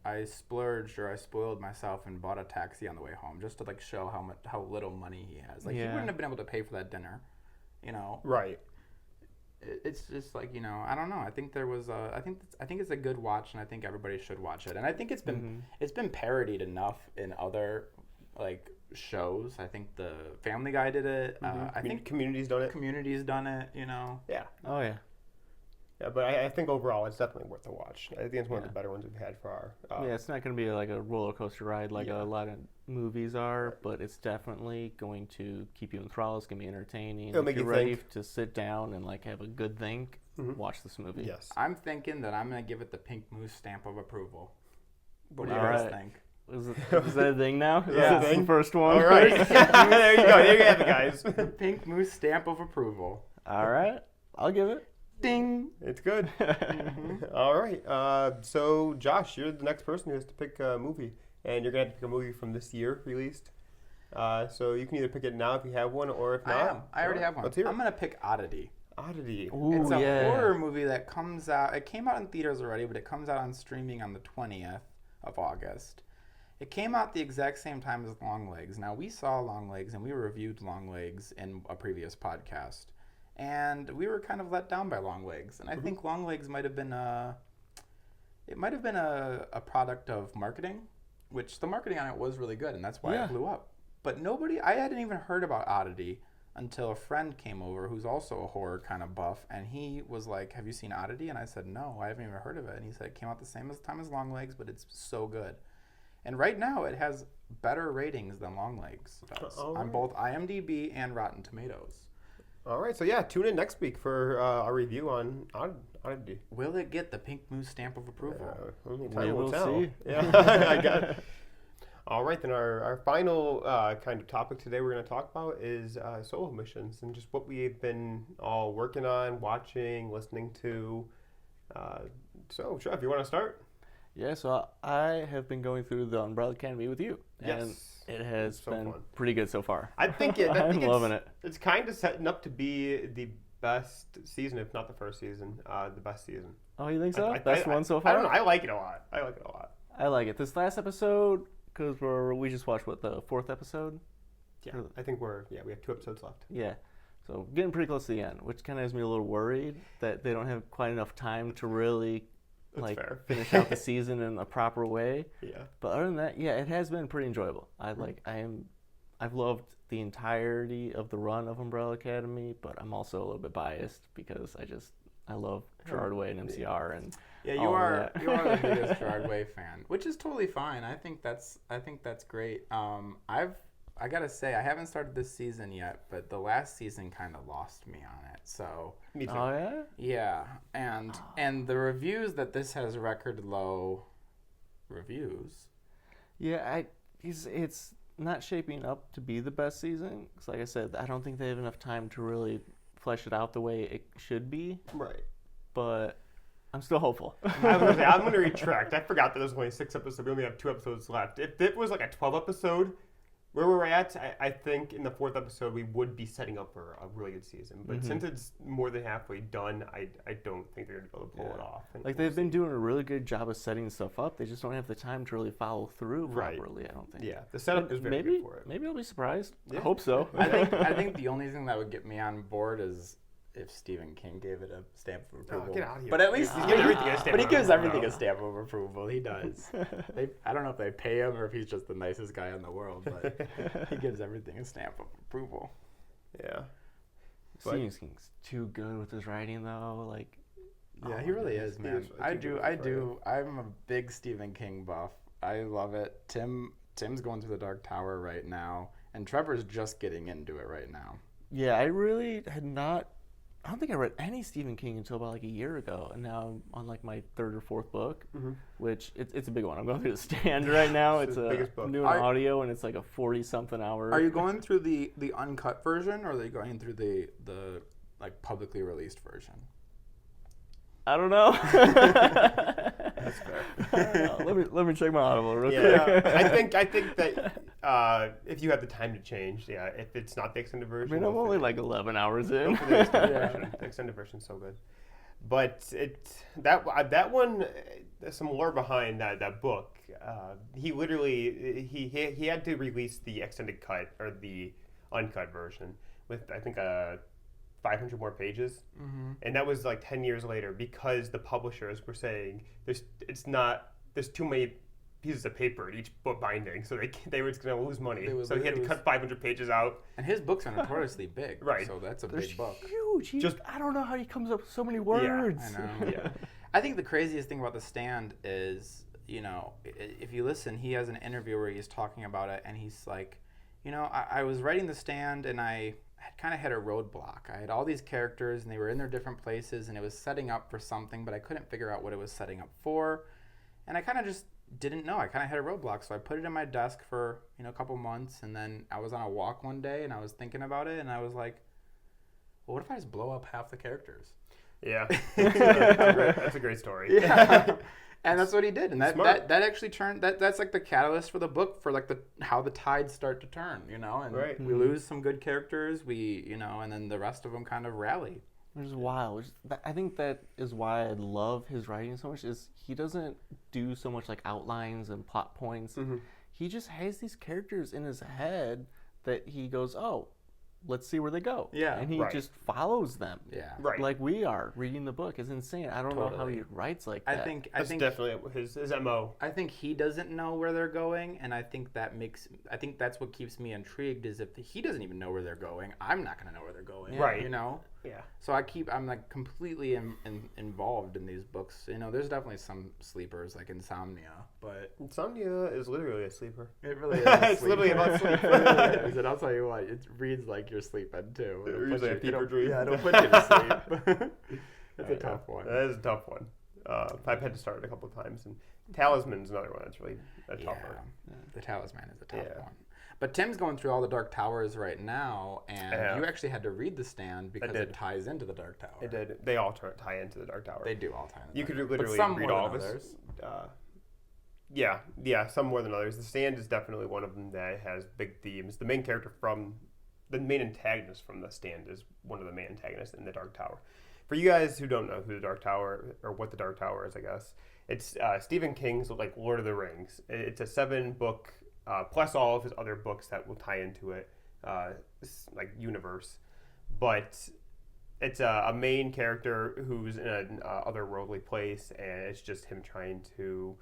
I splurged or I spoiled myself and bought a taxi on the way home just to like show how little money he has. Like he wouldn't have been able to pay for that dinner, Right. It's just like I don't know. I think there was I think it's a good watch, and I think everybody should watch it. And I think it's been parodied enough in other like shows. I think the Family Guy did it. I think Community's done it. Community's done it. Yeah. Oh yeah. Yeah, but I think overall it's definitely worth a watch. I think it's one of the better ones we've had for our. It's not going to be like a roller coaster ride like a lot of movies are, but it's definitely going to keep you enthralled. It's going to be entertaining. It'll make you're you ready think. to sit down and like have a good think, watch this movie. Yes. I'm thinking that I'm going to give it the Pink Moose stamp of approval. What do you All guys right. think? Is that a thing now? Yeah. Is this the first one? All right. There you go. There you have it, guys. The Pink Moose stamp of approval. All right. I'll give it. Ding. It's good. All right. So, Josh, you're the next person who has to pick a movie. And you're going to have to pick a movie from this year released. So you can either pick it now if you have one, or if not. I already have one. Let's hear it. I'm going to pick Oddity. Oddity. Ooh, It's a horror movie that comes out. It came out in theaters already, but it comes out on streaming on the 20th of August. It came out the exact same time as Longlegs. Now, we saw Longlegs, and we reviewed Longlegs in a previous podcast. And we were kind of let down by Longlegs. And I think Longlegs might have been a product of marketing, which the marketing on it was really good, and that's why it blew up. But I hadn't even heard about Oddity until a friend came over who's also a horror kind of buff, and he was like, "Have you seen Oddity?" And I said, "No, I haven't even heard of it." And he said, "It came out the same time as Longlegs, but it's so good." And right now, it has better ratings than Longlegs does on both IMDb and Rotten Tomatoes. All right. So, yeah, tune in next week for our review on Oddity. Will it get the Pink Moose stamp of approval? Only time will tell. See. Yeah, I got it. All right, then our final kind of topic today we're going to talk about is solo missions and just what we've been all working on, watching, listening to. So, Trev, you want to start? Yeah, so I have been going through the Umbrella Academy with you. Yes. And it has been fun. pretty good so far. I think I'm loving it. It's kind of setting up to be the best season, if not the first season, the best season. Oh, you think so? Best one so far? I don't know. I like it a lot. I like it. This last episode, because we just watched, the fourth episode? Yeah, I think we have 2 episodes left. Yeah. So getting pretty close to the end, which kind of has me a little worried that they don't have quite enough time to really finish out the season in a proper way. Yeah. But other than that, yeah, it has been pretty enjoyable. I've loved the entirety of the run of Umbrella Academy, but I'm also a little bit biased because I love Gerard Way and MCR, and Yeah, you are the biggest Broadway fan, which is totally fine. I think that's great. I gotta say, I haven't started this season yet, but the last season kind of lost me on it. So me too. Oh yeah. Yeah, and the reviews that this has record low reviews. Yeah, it's not shaping up to be the best season. 'Cause like I said, I don't think they have enough time to really flesh it out the way it should be. Right. But I'm still hopeful. I was gonna say, I'm going to retract. I forgot that there's only 6 episodes. We only have 2 episodes left. If it was like a 12 episode, where we're at, I think in the 4th episode we would be setting up for a really good season. But since it's more than halfway done, I don't think they're going to be able to pull it off. And like they've been doing a really good job of setting stuff up. They just don't have the time to really follow through properly. I don't think. Yeah, the setup is very good for it. Maybe I'll be surprised. Yeah. I hope so. I think the only thing that would get me on board is if Stephen King gave it a stamp of approval. Get out of here. But at least he's giving everything a stamp. But he gives everything a stamp of approval. He does. I don't know if they pay him or if he's just the nicest guy in the world, but he gives everything a stamp of approval. Yeah. Stephen King's too good with his writing, though. Like, yeah, he really is, man. I do. I'm a big Stephen King buff. I love it. Tim's going through the Dark Tower right now, and Trevor's just getting into it right now. Yeah, I really had not. I don't think I read any Stephen King until about like a year ago, and now I'm on like my 3rd or 4th book, which it's a big one. I'm going through The Stand right now. It's a biggest book. I'm doing audio, and it's like a 40-something hour. Are you going through the uncut version, or are you going through the like publicly released version? I don't know. That's fair. I don't know. Let me check my Audible real quick. I think that if you have the time to change, if it's not the extended version. I mean, I'm only like 11 hours in. The extended version. The extended version's so good. But that one, there's some lore behind that book. He literally he had to release the extended cut or the uncut version with I think 500 more pages, and that was like 10 years later because the publishers were saying there's too many pieces of paper in each book binding, so they were just going to lose money. So he had to cut 500 pages out. And his books are notoriously big, right? So that's a big book. Huge. I don't know how he comes up with so many words. Yeah, I know. Yeah. I think the craziest thing about The Stand is, if you listen, he has an interview where he's talking about it, and he's like, I was writing The Stand, and I had kind of hit a roadblock. I had all these characters, and they were in their different places, and it was setting up for something, but I couldn't figure out what it was setting up for, and I kind of just didn't know. I kind of hit a roadblock, so I put it in my desk for a couple months, and then I was on a walk one day, and I was thinking about it, and I was like, well, what if I just blow up half the characters? Yeah, that's a great story. Yeah. And that's what he did, and that actually turned that's like the catalyst for the book, for like how the tides start to turn, and we lose some good characters, and then the rest of them kind of rally. Which is wild. I think that is why I love his writing so much. Is he doesn't do so much like outlines and plot points. He just has these characters in his head that he goes, oh, let's see where they go. Yeah. And he just follows them. Yeah. Right. Like we are reading the book. It's insane. I don't know how he writes like that. I think definitely his MO. I think he doesn't know where they're going, and I think that's what keeps me intrigued, is if he doesn't even know where they're going, I'm not going to know where they're going. Right. Yeah. So I'm like completely involved in these books. There's definitely some sleepers like Insomnia, but Insomnia is literally a sleeper. It really is. It's literally about sleep. And I'll tell you what, it reads like you're sleeping too. It reads like a fever dream. Yeah, it'll put you to sleep. It's a tough one. That is a tough one. I've had to start it a couple of times, and Talisman's another one that's really a tougher. The Talisman is a tough one. But Tim's going through all the Dark Towers right now, and you actually had to read The Stand because it ties into the Dark Tower. It did. They all tie into the Dark Tower. They do all tie into You the could Dark Tower. literally read all of us. Yeah, some more than others. The Stand is definitely one of them that has big themes. The main antagonist from The Stand is one of the main antagonists in the Dark Tower. For you guys who don't know who the Dark Tower, or what the Dark Tower is, I guess, it's Stephen King's like Lord of the Rings. It's a 7-book, plus all of his other books that will tie into it, like universe. But it's a main character who's in an otherworldly place, and it's just him trying to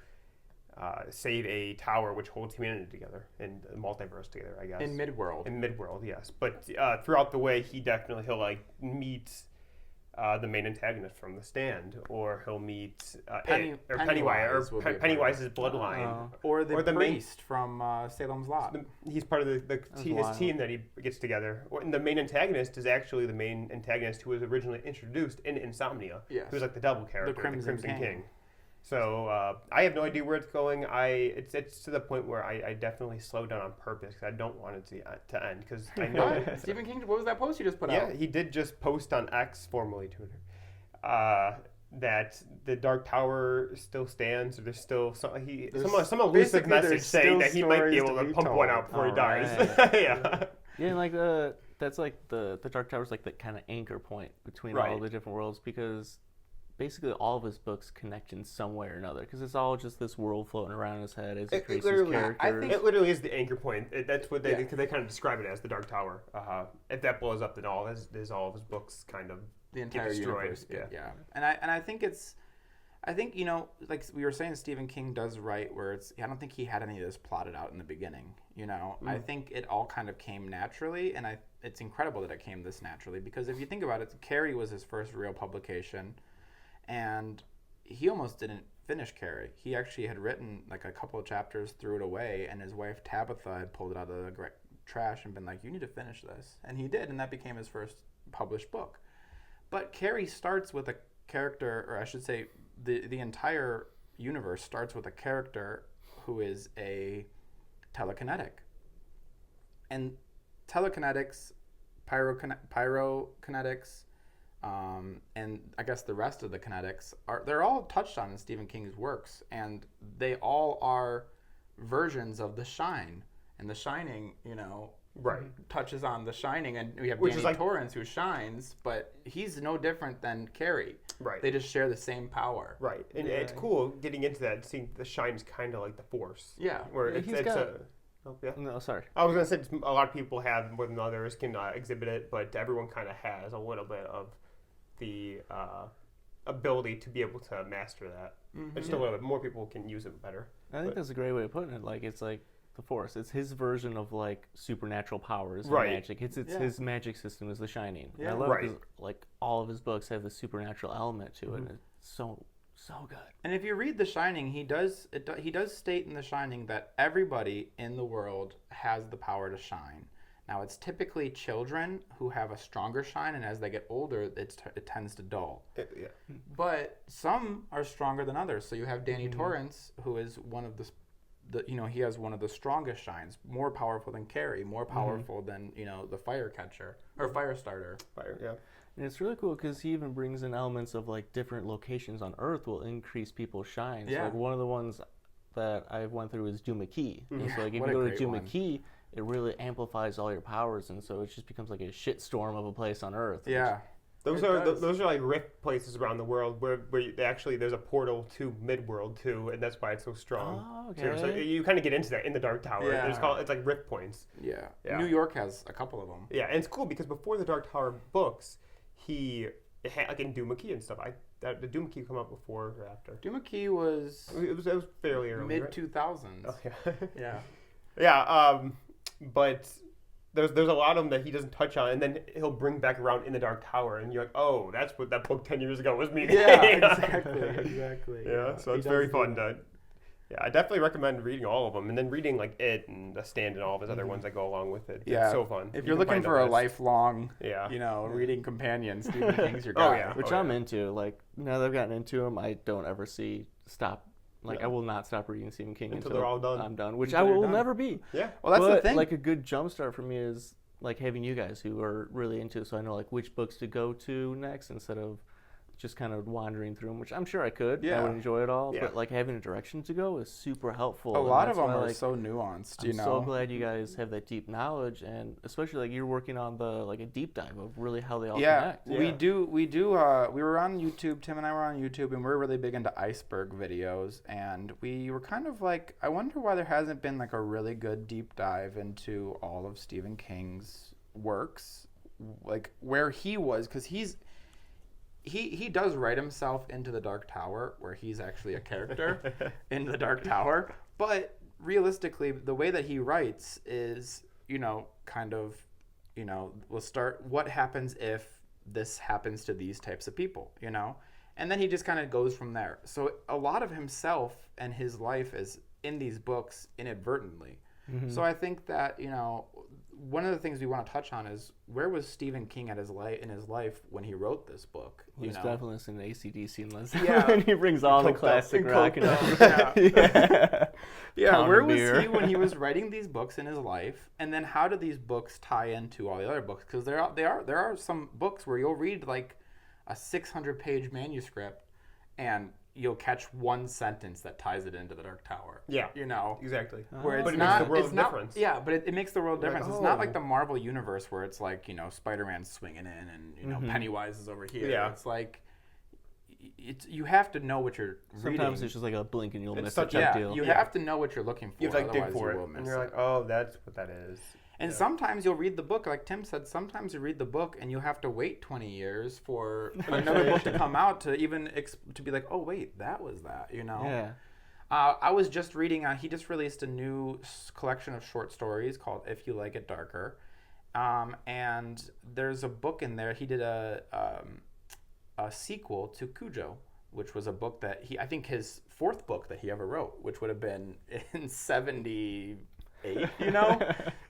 save a tower which holds humanity together and the multiverse together, I guess. In Midworld. Yes. But throughout the way, he'll like meet the main antagonist from The Stand, or he'll meet Pennywise's bloodline, or the priest from Salem's Lot. He's part of his team that he gets together. And the main antagonist is actually the main antagonist who was originally introduced in Insomnia, who's like the devil character, the Crimson King. So I have no idea where it's going. It's to the point where I definitely slowed down on purpose because I don't want it to end. Because I know Stephen King. What was that post you just put out? Yeah, he did just post on X, formerly Twitter, that the Dark Tower still stands. Or there's still some elusive message saying that he might be able to pump one out before he dies. Yeah, and like that's like the Dark Tower's like the kind of anchor point between all the different worlds, because basically all of his books connect in some way or another, because it's all just this world floating around in his head as he creates his characters. I think it literally is the anchor point. That's what they kind of describe it as, the Dark Tower. If that blows up, then all of his books kind of the entire get destroyed. Universe. Yeah. And I think like we were saying, Stephen King does write where I don't think he had any of this plotted out in the beginning. I think it all kind of came naturally, and it's incredible that it came this naturally, because if you think about it, Carrie was his first real publication. And he almost didn't finish Carrie. He actually had written like a couple of chapters, threw it away, and his wife Tabitha had pulled it out of the trash and been like, "You need to finish this." And he did, and that became his first published book. But Carrie starts with a character, or I should say, the entire universe starts with a character who is a telekinetic. And telekinetics, pyrokinetics, and I guess the rest of the kinetics they're all touched on in Stephen King's works, and they all are versions of The Shine. And The Shining, touches on The Shining, and we have Danny Torrance who shines, but he's no different than Carrie. Right. They just share the same power. Right. And it's cool getting into that, seeing The Shine's kind of like the Force. Yeah. Where No, sorry. I was going to say a lot of people have more than others can exhibit it, but everyone kind of has a little bit of the ability to be able to master that. Just a little bit. More people can use it better. I think that's a great way of putting it. Like, it's like the Force. It's his version of like supernatural powers and magic. It's his magic system is The Shining. Yeah. And I love it because like all of his books have the supernatural element to it. And it's so good. And if you read The Shining, he does state in The Shining that everybody in the world has the power to shine. Now, it's typically children who have a stronger shine, and as they get older, it tends to dull. But some are stronger than others. So you have Danny Torrance, who is one of he has one of the strongest shines, more powerful than Carrie, more powerful than, the fire catcher, or fire starter. And it's really cool because he even brings in elements of like different locations on Earth will increase people's shine. So like one of the ones that I went through is Doomakey. So like if you go to Doomakey, it really amplifies all your powers, and so it just becomes like a shitstorm of a place on Earth. Yeah. Those are like rift places around the world where there's a portal to Midworld too, and that's why it's so strong. Oh, okay. So you kind of get into that in the Dark Tower. Yeah. It's like rift points. Yeah. New York has a couple of them. Yeah, and it's cool because before the Dark Tower books, he had, like in Doomakey and stuff. The Doomakey come out before or after? Doomakey was it was fairly early, mid-2000s. Oh, yeah. Yeah. But there's a lot of them that he doesn't touch on, and then he'll bring back around in the Dark Tower, and you're like, oh, that's what that book 10 years ago was meaning. Yeah, exactly. Yeah, so it's very fun to. Yeah, I definitely recommend reading all of them, and then reading like It and The Stand and all of his other ones that go along with it. Yeah, it's so fun. If you're looking for a lifelong, reading companion, Stephen King's your guy. Which I'm into. Like now that I've gotten into him, I don't ever stop. Like I will not stop reading Stephen King until they're all done. I'm done, which I will never be. Yeah. Well, that's the thing. Like a good jumpstart for me is like having you guys who are really into it, so I know like which books to go to next instead of just kind of wandering through them, which I'm sure I could. Yeah. I would enjoy it all. Yeah. But like having a direction to go is super helpful. A lot of them are so nuanced, I'm so glad you guys have that deep knowledge, and especially like you're working on a deep dive of really how they all connect. Yeah, we do. We were on YouTube, Tim and I were on YouTube, and we're really big into iceberg videos, and we were kind of like, I wonder why there hasn't been like a really good deep dive into all of Stephen King's works, like where he was, because he does write himself into the Dark Tower, where he's actually a character in the Dark Tower. But realistically, the way that he writes is, we'll start, what happens if this happens to these types of people, you know? And then he just kind of goes from there. So a lot of himself and his life is in these books inadvertently. Mm-hmm. So I think that, you know, one of the things we want to touch on is where was Stephen King in his life when he wrote this book? He's definitely listening to AC/DC and Led Yeah. and he brings all the classic rock and yeah. Where was he when he was writing these books in his life? And then how do these books tie into all the other books? Because there are some books where you'll read like a 600-page manuscript and you'll catch one sentence that ties it into the Dark Tower. Yeah. You know? Exactly. Where it's but it not, makes the world it's not, difference. Yeah, but it makes the world difference. Like, It's not like the Marvel universe where it's like, you know, Spider-Man's swinging in and, you know, Pennywise is over here. Yeah. It's like, you have to know what you're reading. Sometimes it's just like a blink and you'll miss it. You have to know what you're looking for. You have to like dig for it. And you're like, oh, that's what that is. And sometimes you'll read the book, like Tim said, sometimes you read the book and you have to wait 20 years for another book to come out to even to be like, oh, wait, that was that, you know? Yeah. I was just reading, he just released a new collection of short stories called If You Like It Darker. And there's a book in there. He did a sequel to Cujo, which was a book that I think his fourth book that he ever wrote, which would have been in 78, you know?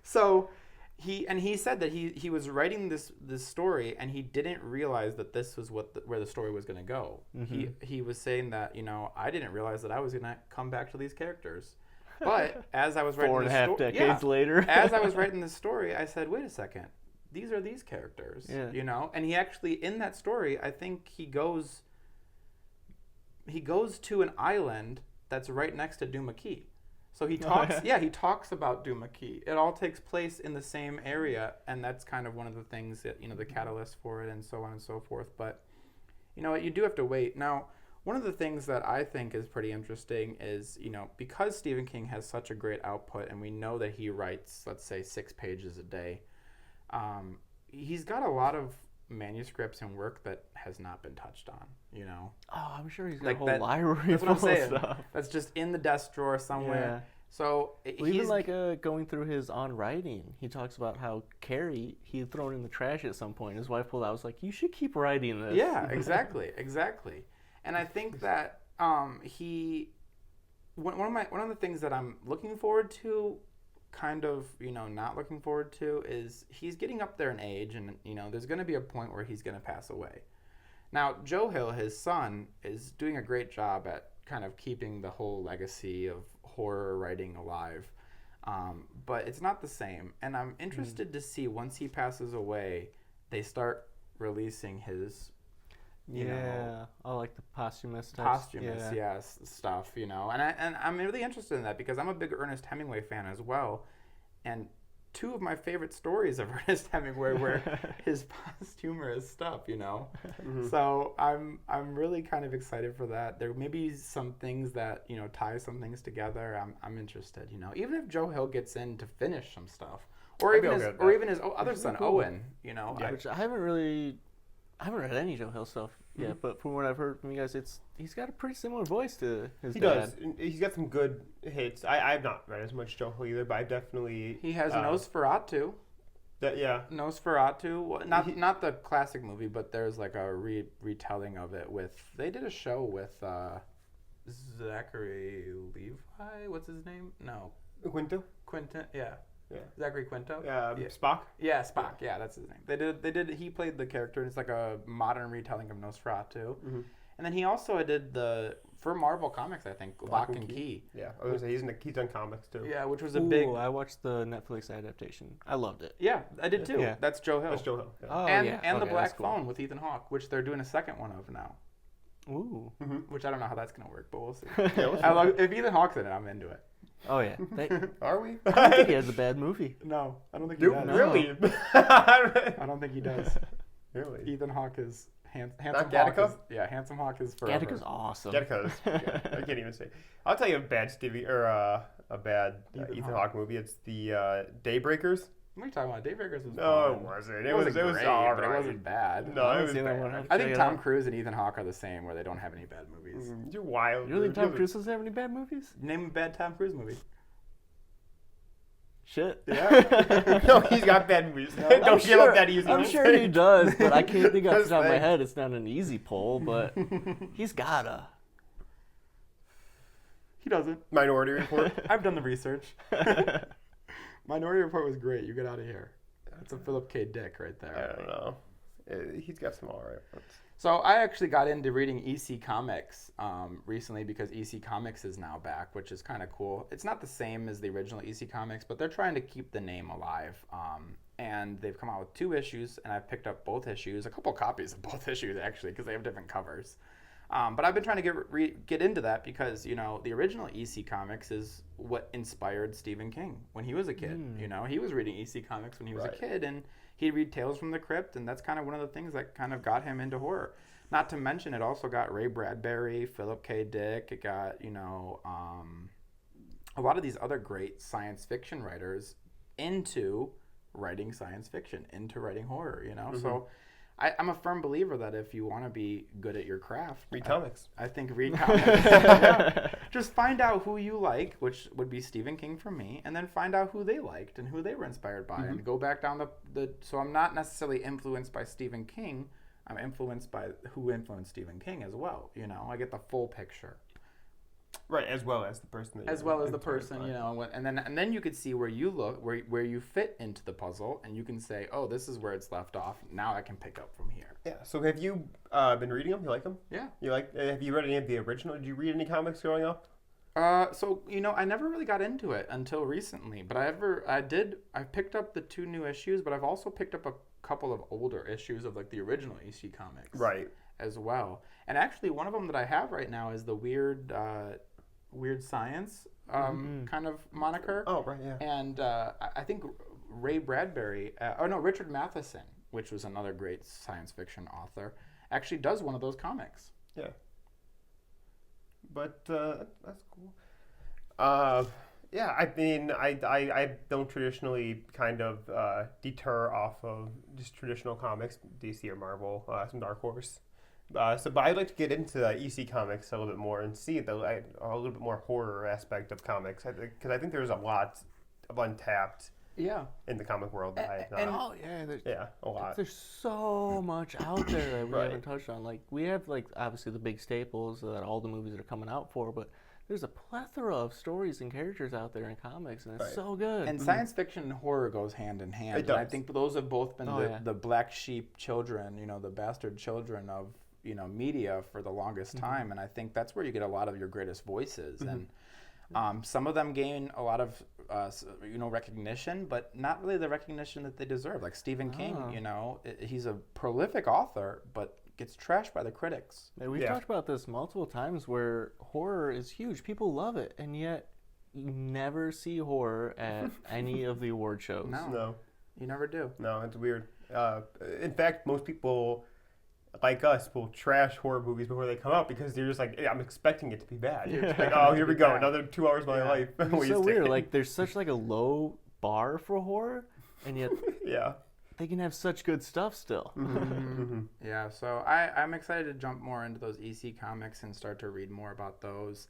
So he said that he was writing this story and he didn't realize that this was where the story was going to go. Mm-hmm. He was saying that, you know, I didn't realize that I was going to come back to these characters. But as I was writing 4.5 decades later, as I was writing this story, I said, wait a second, these are these characters, you know? And he actually, in that story, I think he goes to an island that's right next to Duma Key. So he talks, he talks about Duma Key. It all takes place in the same area, and that's kind of one of the things that, you know, the catalyst for it and so on and so forth. But, you know, you do have to wait. Now, one of the things that I think is pretty interesting is, you know, because Stephen King has such a great output, and we know that he writes, let's say, 6 pages a day, he's got a lot of manuscripts and work that has not been touched on, you know. Oh, I'm sure he's got like a whole that, library that's what I'm full of saying. stuff. That's just in the desk drawer somewhere. Yeah. So even like going through his on writing, he talks about how Carrie he had thrown in the trash at some point. His wife pulled out, was like, "You should keep writing this." Yeah, exactly. And I think that one of the things that I'm looking forward to, kind of, you know, not looking forward to, is he's getting up there in age, and, you know, there's going to be a point where he's going to pass away. Now, Joe Hill, his son, is doing a great job at kind of keeping the whole legacy of horror writing alive, but it's not the same. And I'm interested to see, once he passes away, they start releasing his, you know, all like the posthumous stuff, you know. And I'm really interested in that because I'm a big Ernest Hemingway fan as well, and 2 of my favorite stories of Ernest Hemingway were his posthumous stuff, you know. Mm-hmm. So I'm really kind of excited for that. There may be some things that, you know, tie some things together. I'm interested, you know. Even if Joe Hill gets in to finish some stuff, or even his other son Owen, you know. Yeah. Which I haven't read any Joe Hill stuff yet, but from what I've heard from you guys, he's got a pretty similar voice to his dad. He does. He's got some good hits. I've not read as much Joe Hill either, but I definitely... He has Nosferatu. Nosferatu. Not the classic movie, but there's like a retelling of it with... They did a show with Zachary Levi? What's his name? No. Quinto, yeah. Yeah. Zachary Quinto? Yeah. Spock? Yeah, Spock. Yeah, that's his name. He played the character, and it's like a modern retelling of Nosferatu. Mm-hmm. And then he also did for Marvel Comics, I think, Lock and Key. Yeah. I was gonna say, he's done comics too. Yeah, which was a big... I watched the Netflix adaptation. I loved it. Yeah, I did too. Yeah. That's Joe Hill. Yeah. Oh, and The Black Phone with Ethan Hawke, which they're doing a second one of now. Ooh. Mm-hmm. Which I don't know how that's going to work, but we'll see. If Ethan Hawke's in it, I'm into it. Oh, yeah. Are we? I don't think he has a bad movie. No, I don't think he does. Really? I don't think he does. Really? Ethan Hawke is handsome. Not Gattaca? Handsome Hawke is forever. Gattaca's awesome. Gattaca's. I can't even say. I'll tell you a bad Ethan Hawke movie. It's the Daybreakers. What are you talking about? Daybreakers was No, it wasn't. It was great, all right. But it wasn't bad. No, it was bad. I think Tom Cruise and Ethan Hawke are the same, where they don't have any bad movies. You're wild. You really think Tom Cruise doesn't have any bad movies? Name a bad Tom Cruise movie. shit. Yeah. No, he's got bad movies. Don't give up that easy. I'm sure he does, but I can't think off the top of my head. It's not an easy poll, but he's gotta. He doesn't. Minority Report. I've done the research. Minority Report was great. You get out of here. That's a Philip K. Dick right there. I don't know. He's got some alright ones. So I actually got into reading EC Comics recently because EC Comics is now back, which is kind of cool. It's not the same as the original EC Comics, but they're trying to keep the name alive. And they've come out with 2 issues, and I've picked up both issues, a couple copies of both issues actually, because they have different covers. But I've been trying to get into that because, you know, the original EC Comics is what inspired Stephen King when he was a kid. You know, he was reading EC Comics when he was a kid, and he'd read Tales from the Crypt, and that's kind of one of the things that kind of got him into horror. Not to mention, it also got Ray Bradbury, Philip K. Dick. It got, you know, a lot of these other great science fiction writers into writing science fiction, into writing horror, you know? So I'm a firm believer that if you want to be good at your craft, read comics. I think read comics. Yeah. Just find out who you like, which would be Stephen King for me, and then find out who they liked and who they were inspired by, and go back down the. So I'm not necessarily influenced by Stephen King. I'm influenced by who influenced Stephen King as well. You know, I get the full picture. Right, as well as the person. As well as the person, you know, and then you could see where you look, where you fit into the puzzle, and you can say, oh, this is where it's left off. Now I can pick up from here. Yeah. So have you been reading them? You like them? Yeah. You like? Have you read any of the original? Did you read any comics growing up? So you know, I never really got into it until recently. But I picked up the 2 new issues, but I've also picked up a couple of older issues of like the original EC Comics. Right. As well. And actually, one of them that I have right now is the Weird Science kind of moniker. Oh, right, yeah. And I think Ray Bradbury, Richard Matheson, which was another great science fiction author, actually does one of those comics. Yeah. But that's cool. Yeah, I mean, I don't traditionally kind of deter off of just traditional comics, DC or Marvel, some Dark Horse. But I'd like to get into EC Comics a little bit more and see a little bit more horror aspect of comics, because I think there's a lot of untapped in the comic world that I have not. A lot. There's so much out there that we haven't touched on. Like, we have, like, obviously the big staples that all the movies are coming out for, but there's a plethora of stories and characters out there in comics, and it's so good. And science fiction and horror goes hand in hand. And I think those have both been the black sheep children, you know, the bastard children of, you know, media for the longest time. And I think that's where you get a lot of your greatest voices. And some of them gain a lot of, you know, recognition, but not really the recognition that they deserve. Like Stephen King, you know, he's a prolific author, but gets trashed by the critics. We've talked about this multiple times where horror is huge. People love it, and yet you never see horror at any of the award shows. No. You never do. No, it's weird. In fact, most people like us will trash horror movies before they come out because they're just like, hey, I'm expecting it to be bad. You're just like, oh, here we go, another 2 hours of my life. It's so weird. Like, there's such like a low bar for horror, and yet they can have such good stuff still. Yeah, so I'm excited to jump more into those EC Comics and start to read more about those.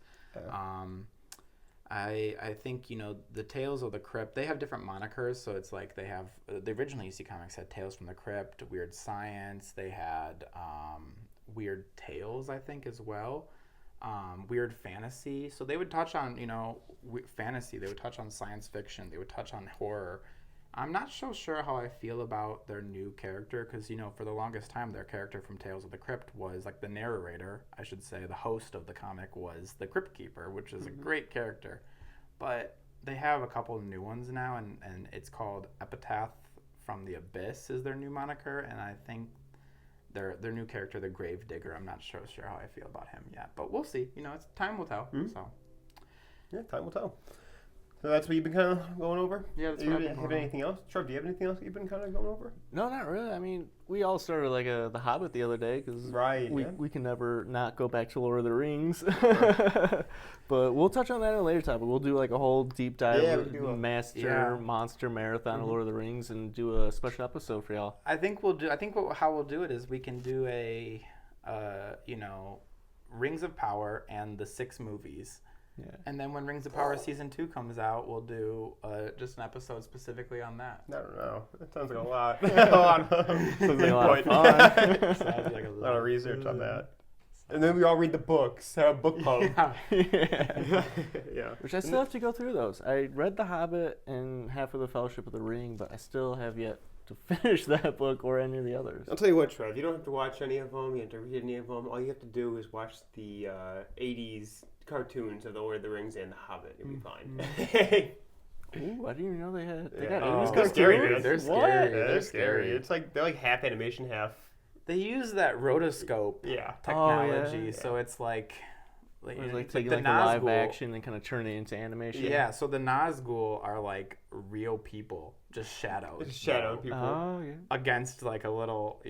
I think, you know, the Tales of the Crypt, they have different monikers. So it's like they have, the original EC Comics had Tales from the Crypt, Weird Science. They had Weird Tales, I think, as well. Weird Fantasy. So they would touch on, you know, fantasy. They would touch on science fiction. They would touch on horror. I'm not so sure how I feel about their new character because, you know, for the longest time, their character from Tales of the Crypt was like the narrator, I should say. The host of the comic was the Crypt Keeper, which is a great character. But they have a couple of new ones now, and it's called Epitaph from the Abyss is their new moniker, and I think their new character, the Grave Digger, I'm not sure how I feel about him yet. But we'll see. You know, time will tell. So. Yeah, time will tell. So that's what you've been kind of going over? Yeah, that's what I've been going over. Have anything else? Trev, do you have anything else that you've been kind of going over? No, not really. I mean, we all started like The Hobbit the other day because we can never not go back to Lord of the Rings. But we'll touch on that in a later topic. We'll do like a whole deep dive monster marathon of Lord of the Rings and do a special episode for y'all. I think how we'll do it is we can do a, you know, Rings of Power and the 6 movies. Yeah. And then when Rings of Power Season 2 comes out, we'll do just an episode specifically on that. I don't know. That sounds like a lot. a lot of Sounds like a lot of fun. Sounds like a lot of research on that. And then we all read the books. Have a book club. Yeah. Yeah. Which I still have to go through those. I read The Hobbit and half of the Fellowship of the Ring, but I still have yet to finish that book or any of the others. I'll tell you what, Trev. You don't have to watch any of them. You don't have to read any of them. All you have to do is watch the 80s cartoons of The Lord of the Rings and The Hobbit. You'll be fine. Ooh, I didn't even know they got Oh, 80s they're scary, cartoons. man. They're What? scary. Yeah, They're scary. It's like they're like half animation, half. They use that rotoscope technology, yeah. so it's like It's like taking the like a live Nazgul- action and kind of turn it into animation. Yeah, so the Nazgul are like real people, just shadows. It's shadow people. Oh yeah. Against like a little,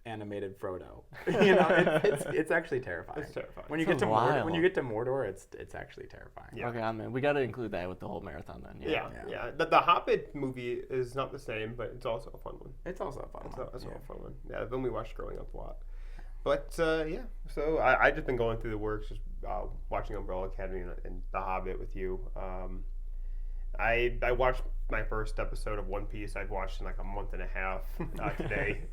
animated Frodo. It's actually terrifying. It's terrifying. When you Sounds get to Mordor, wild. when you get to Mordor, it's actually terrifying. Yeah. Okay, I'm in. We got to include that with the whole marathon then. Yeah. The Hobbit movie is not the same, but it's also a fun one. It's also a fun one. It's a fun one. Yeah, the one we watched growing up a lot. But yeah, so I just been going through the works, just watching Umbrella Academy and The Hobbit with you. I watched my first episode of One Piece. I've watched in like a month and a half today.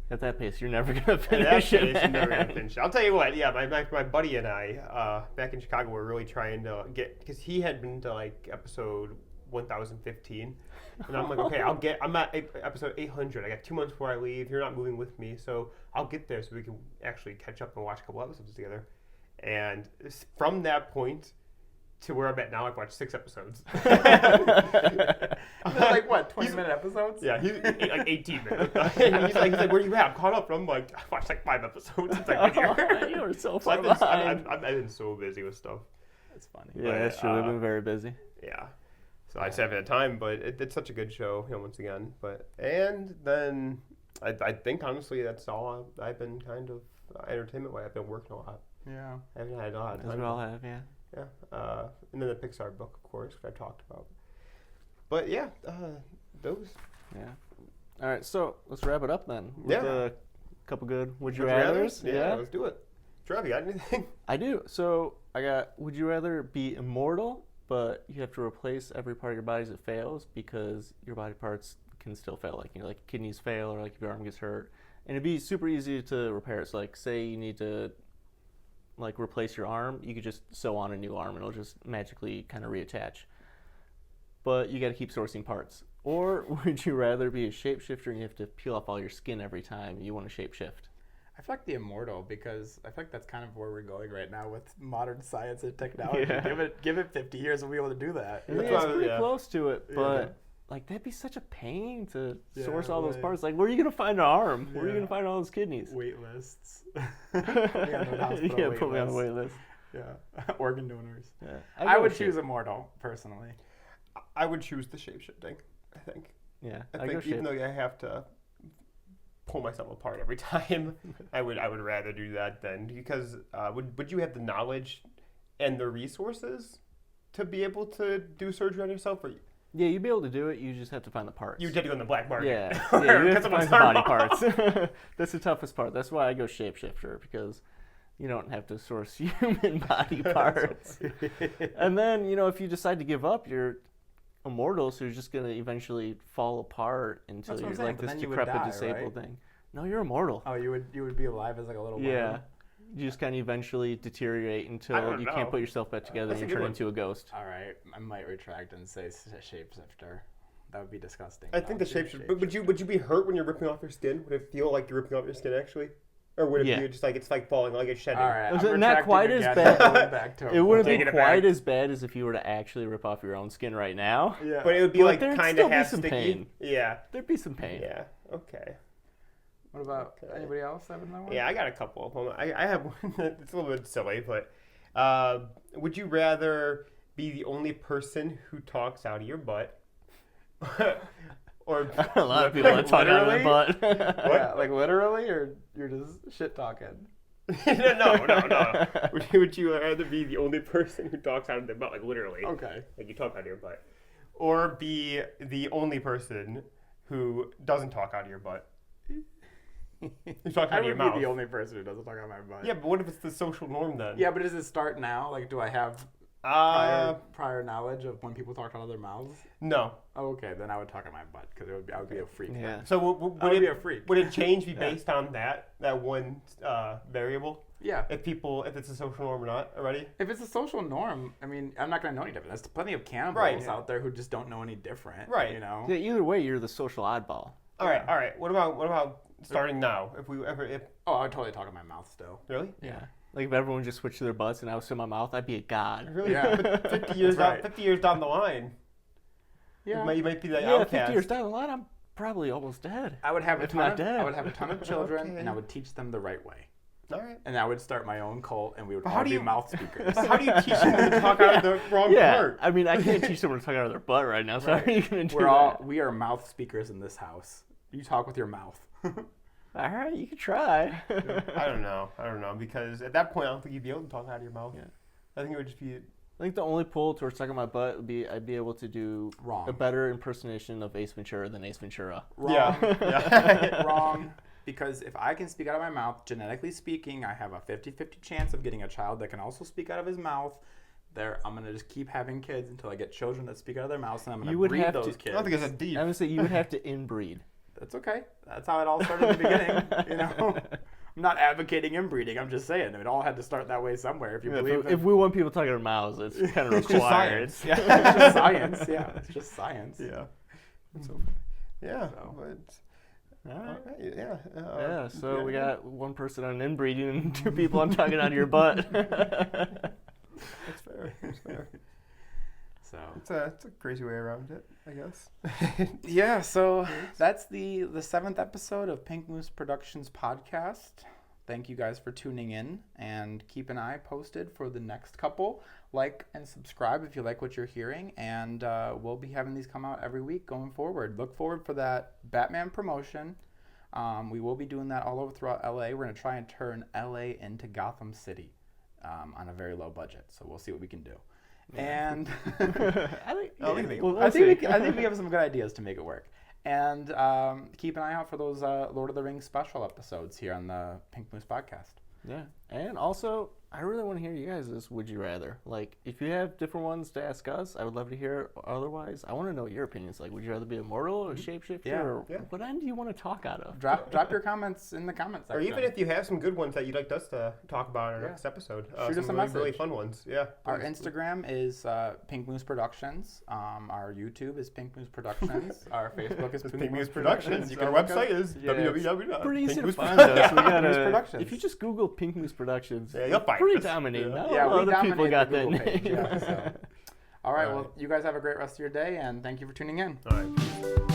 At that pace, you're never gonna At that finish pace, it. I'm never gonna finish it. I'll tell you what. Yeah, my buddy and I back in Chicago were really trying to get, because he had been to like episode 1015, and I'm like, okay, I'm at episode 800. I got 2 months before I leave. You're not moving with me, so I'll get there so we can actually catch up and watch a couple episodes together. And from that point to where I'm at now, I've watched 6 episodes. Like what, 20-minute episodes? Yeah, he's like 18 minutes. And he's like, where you at? I'm caught up. And I'm like, I watched like 5 episodes since I've been here. You were so So far I've been so busy with stuff. It's funny. Yeah, that's true. We've been very busy. Yeah. So I just haven't had time, but it's such a good show, once again. And then I think, honestly, that's all I've been kind of entertainment-wise. I've been working a lot. Yeah. I haven't had a lot of time. As we all have, yeah. Yeah. And then the Pixar book, of course, which I talked about. But yeah, those. Yeah. All right, so let's wrap it up then with Yeah. a couple good would you Would you rathers. rathers? Yeah, let's do it. Trev, you got anything? I do. So I got, would you rather be immortal, but you have to replace every part of your body as it fails because your body parts can still fail, like like kidneys fail or like if your arm gets hurt, and it'd be super easy to repair it. So like say you need to like replace your arm, you could just sew on a new arm and it'll just magically kind of reattach. But you got to keep sourcing parts. Or would you rather be a shapeshifter and you have to peel off all your skin every time you want to shapeshift? I feel like the immortal, because I feel like that's kind of where we're going right now with modern science and technology. Yeah. Give it 50 years and we'll be able to do that. I mean, it's pretty close to it, but like that'd be such a pain to source all those parts. Like, where are you gonna find an arm? Where are you gonna find all those kidneys? Wait lists. Put me on the wait list. Yeah, organ donors. Yeah. I would choose immortal personally. I would choose the shape-shifting, I think. Yeah, I think even though I have to pull myself apart every time, I would rather do that than, because would you have the knowledge and the resources to be able to do surgery on yourself? Or yeah, you'd be able to do it. You just have to find the parts. you have to go in the black market. Yeah, you have to find the body parts. That's the toughest part. That's why I go shapeshifter, because you don't have to source human body parts. And then, if you decide to give up, you're immortal, so you're just going to eventually fall apart until you're like this decrepit, disabled thing. No, you're immortal. Oh, you would be alive as like a little worm. Yeah. You just kind of eventually deteriorate until you can't put yourself back together and you turn into a ghost. All right, I might retract and say shapeshifter. That would be disgusting. I think the shapeshifter. But would you be hurt when you're ripping off your skin? Would it feel like you're ripping off your skin actually? Or would it be just like it's like falling, like it's shedding? All right, I'm not quite as bad. It wouldn't be quite as bad as if you were to actually rip off your own skin right now. Yeah. But it would be like kind of half sticky. Pain. Yeah. There'd be some pain. Yeah. Okay. What about anybody else having that one? Yeah, I got a couple of them. I have one that's a little bit silly, but would you rather be the only person who talks out of your butt? Or a lot of people that talk out of their butt. Yeah, like literally, or you're just shit talking? No. Would you rather be the only person who talks out of their butt, like literally? Okay. Like you talk out of your butt. Or be the only person who doesn't talk out of your butt? You talk out of your I mouth. would be the only person who doesn't talk out of my butt. Yeah, but what if it's the social norm then? Yeah, but does it start now? Like, do I have prior knowledge of when people talk out of their mouths? No. Oh, okay, then I would talk out my butt because I would be a freak. Yeah. So would it be a freak? Would it change be based on that one variable? Yeah. If it's a social norm or not already? If it's a social norm, I mean, I'm not going to know any different. There's plenty of cannibals out there who just don't know any different. Right. You know? Yeah, either way, you're the social oddball. All right. What about starting now? Oh, I would totally talk in my mouth still. Really? Yeah. Like if everyone just switched to their butts and I was still in my mouth, I'd be a god. Really? Yeah. But 50 years right. 50 years down the line, yeah, you might be the yeah, outcast. 50 years down the line, I'm probably almost dead. I would have a ton of children, Okay. and I would teach them the right way. All right. And I would start my own cult, and we would But all be mouth speakers. But how do you teach them to talk out of the wrong part? I mean, I can't teach someone to talk out of their butt right now, so how are you going to do We are mouth speakers in this house. You talk with your mouth. All right, you can try. I don't know, because at that point, I don't think you'd be able to talk out of your mouth. Yeah. I think it would just be... I think the only pull towards talking my butt would be I'd be able to do Wrong. a better impersonation of Ace Ventura than Ace Ventura. Wrong. Yeah. Wrong. Because if I can speak out of my mouth, genetically speaking, I have a 50-50 chance of getting a child that can also speak out of his mouth. I'm going to just keep having kids until I get children that speak out of their mouths, and I'm going to breed those kids. I don't think it's that deep. I would say you would have to inbreed. That's okay. That's how it all started in the beginning. You know, I'm not advocating inbreeding. I'm just saying it all had to start that way somewhere. If you believe if we want people talking their mouths, it's kind of required. It's just science. it's just science. Yeah, it's just science. Yeah. Yeah. So. But, All right. Yeah. So we got one person on inbreeding and 2 people on talking out of your butt. That's fair. So it's a crazy way around it, I guess. yeah. So that's the 7th episode of Pink Moose Productions podcast. Thank you guys for tuning in, and keep an eye posted for the next couple. Like and subscribe if you like what you're hearing, and we'll be having these come out every week going forward. Look forward for that Batman promotion. We will be doing that all over throughout LA. We're going to try and turn LA into Gotham City on a very low budget, so we'll see what we can do. Yeah. And I think we have some good ideas to make it work. And keep an eye out for those Lord of the Rings special episodes here on the Pink Moose podcast. Yeah. And also, I really want to hear you guys' Would You Rather. Like, if you have different ones to ask us, I would love to hear otherwise. I want to know your opinions. Like, would you rather be immortal or a shapeshifter? Yeah. Or what end do you want to talk out of? Drop your comments in the comments section. Or even if you have some good ones that you'd like us to talk about in our next episode. Shoot us a message. Really fun ones. Yeah. Our Instagram is Pink Moose Productions. Our YouTube is Pink Moose Productions. Our Facebook is Pink Moose Productions. Our website is www. Pretty easy to Moose find us. We got Moose Productions. If you just Google Pink Moose Productions, you'll find pretty us. dominating. Yeah. Yeah, we other people dominate got the that Google page. name. Yeah, so. All right, All well, right. you guys have a great rest of your day, and thank you for tuning in. All right.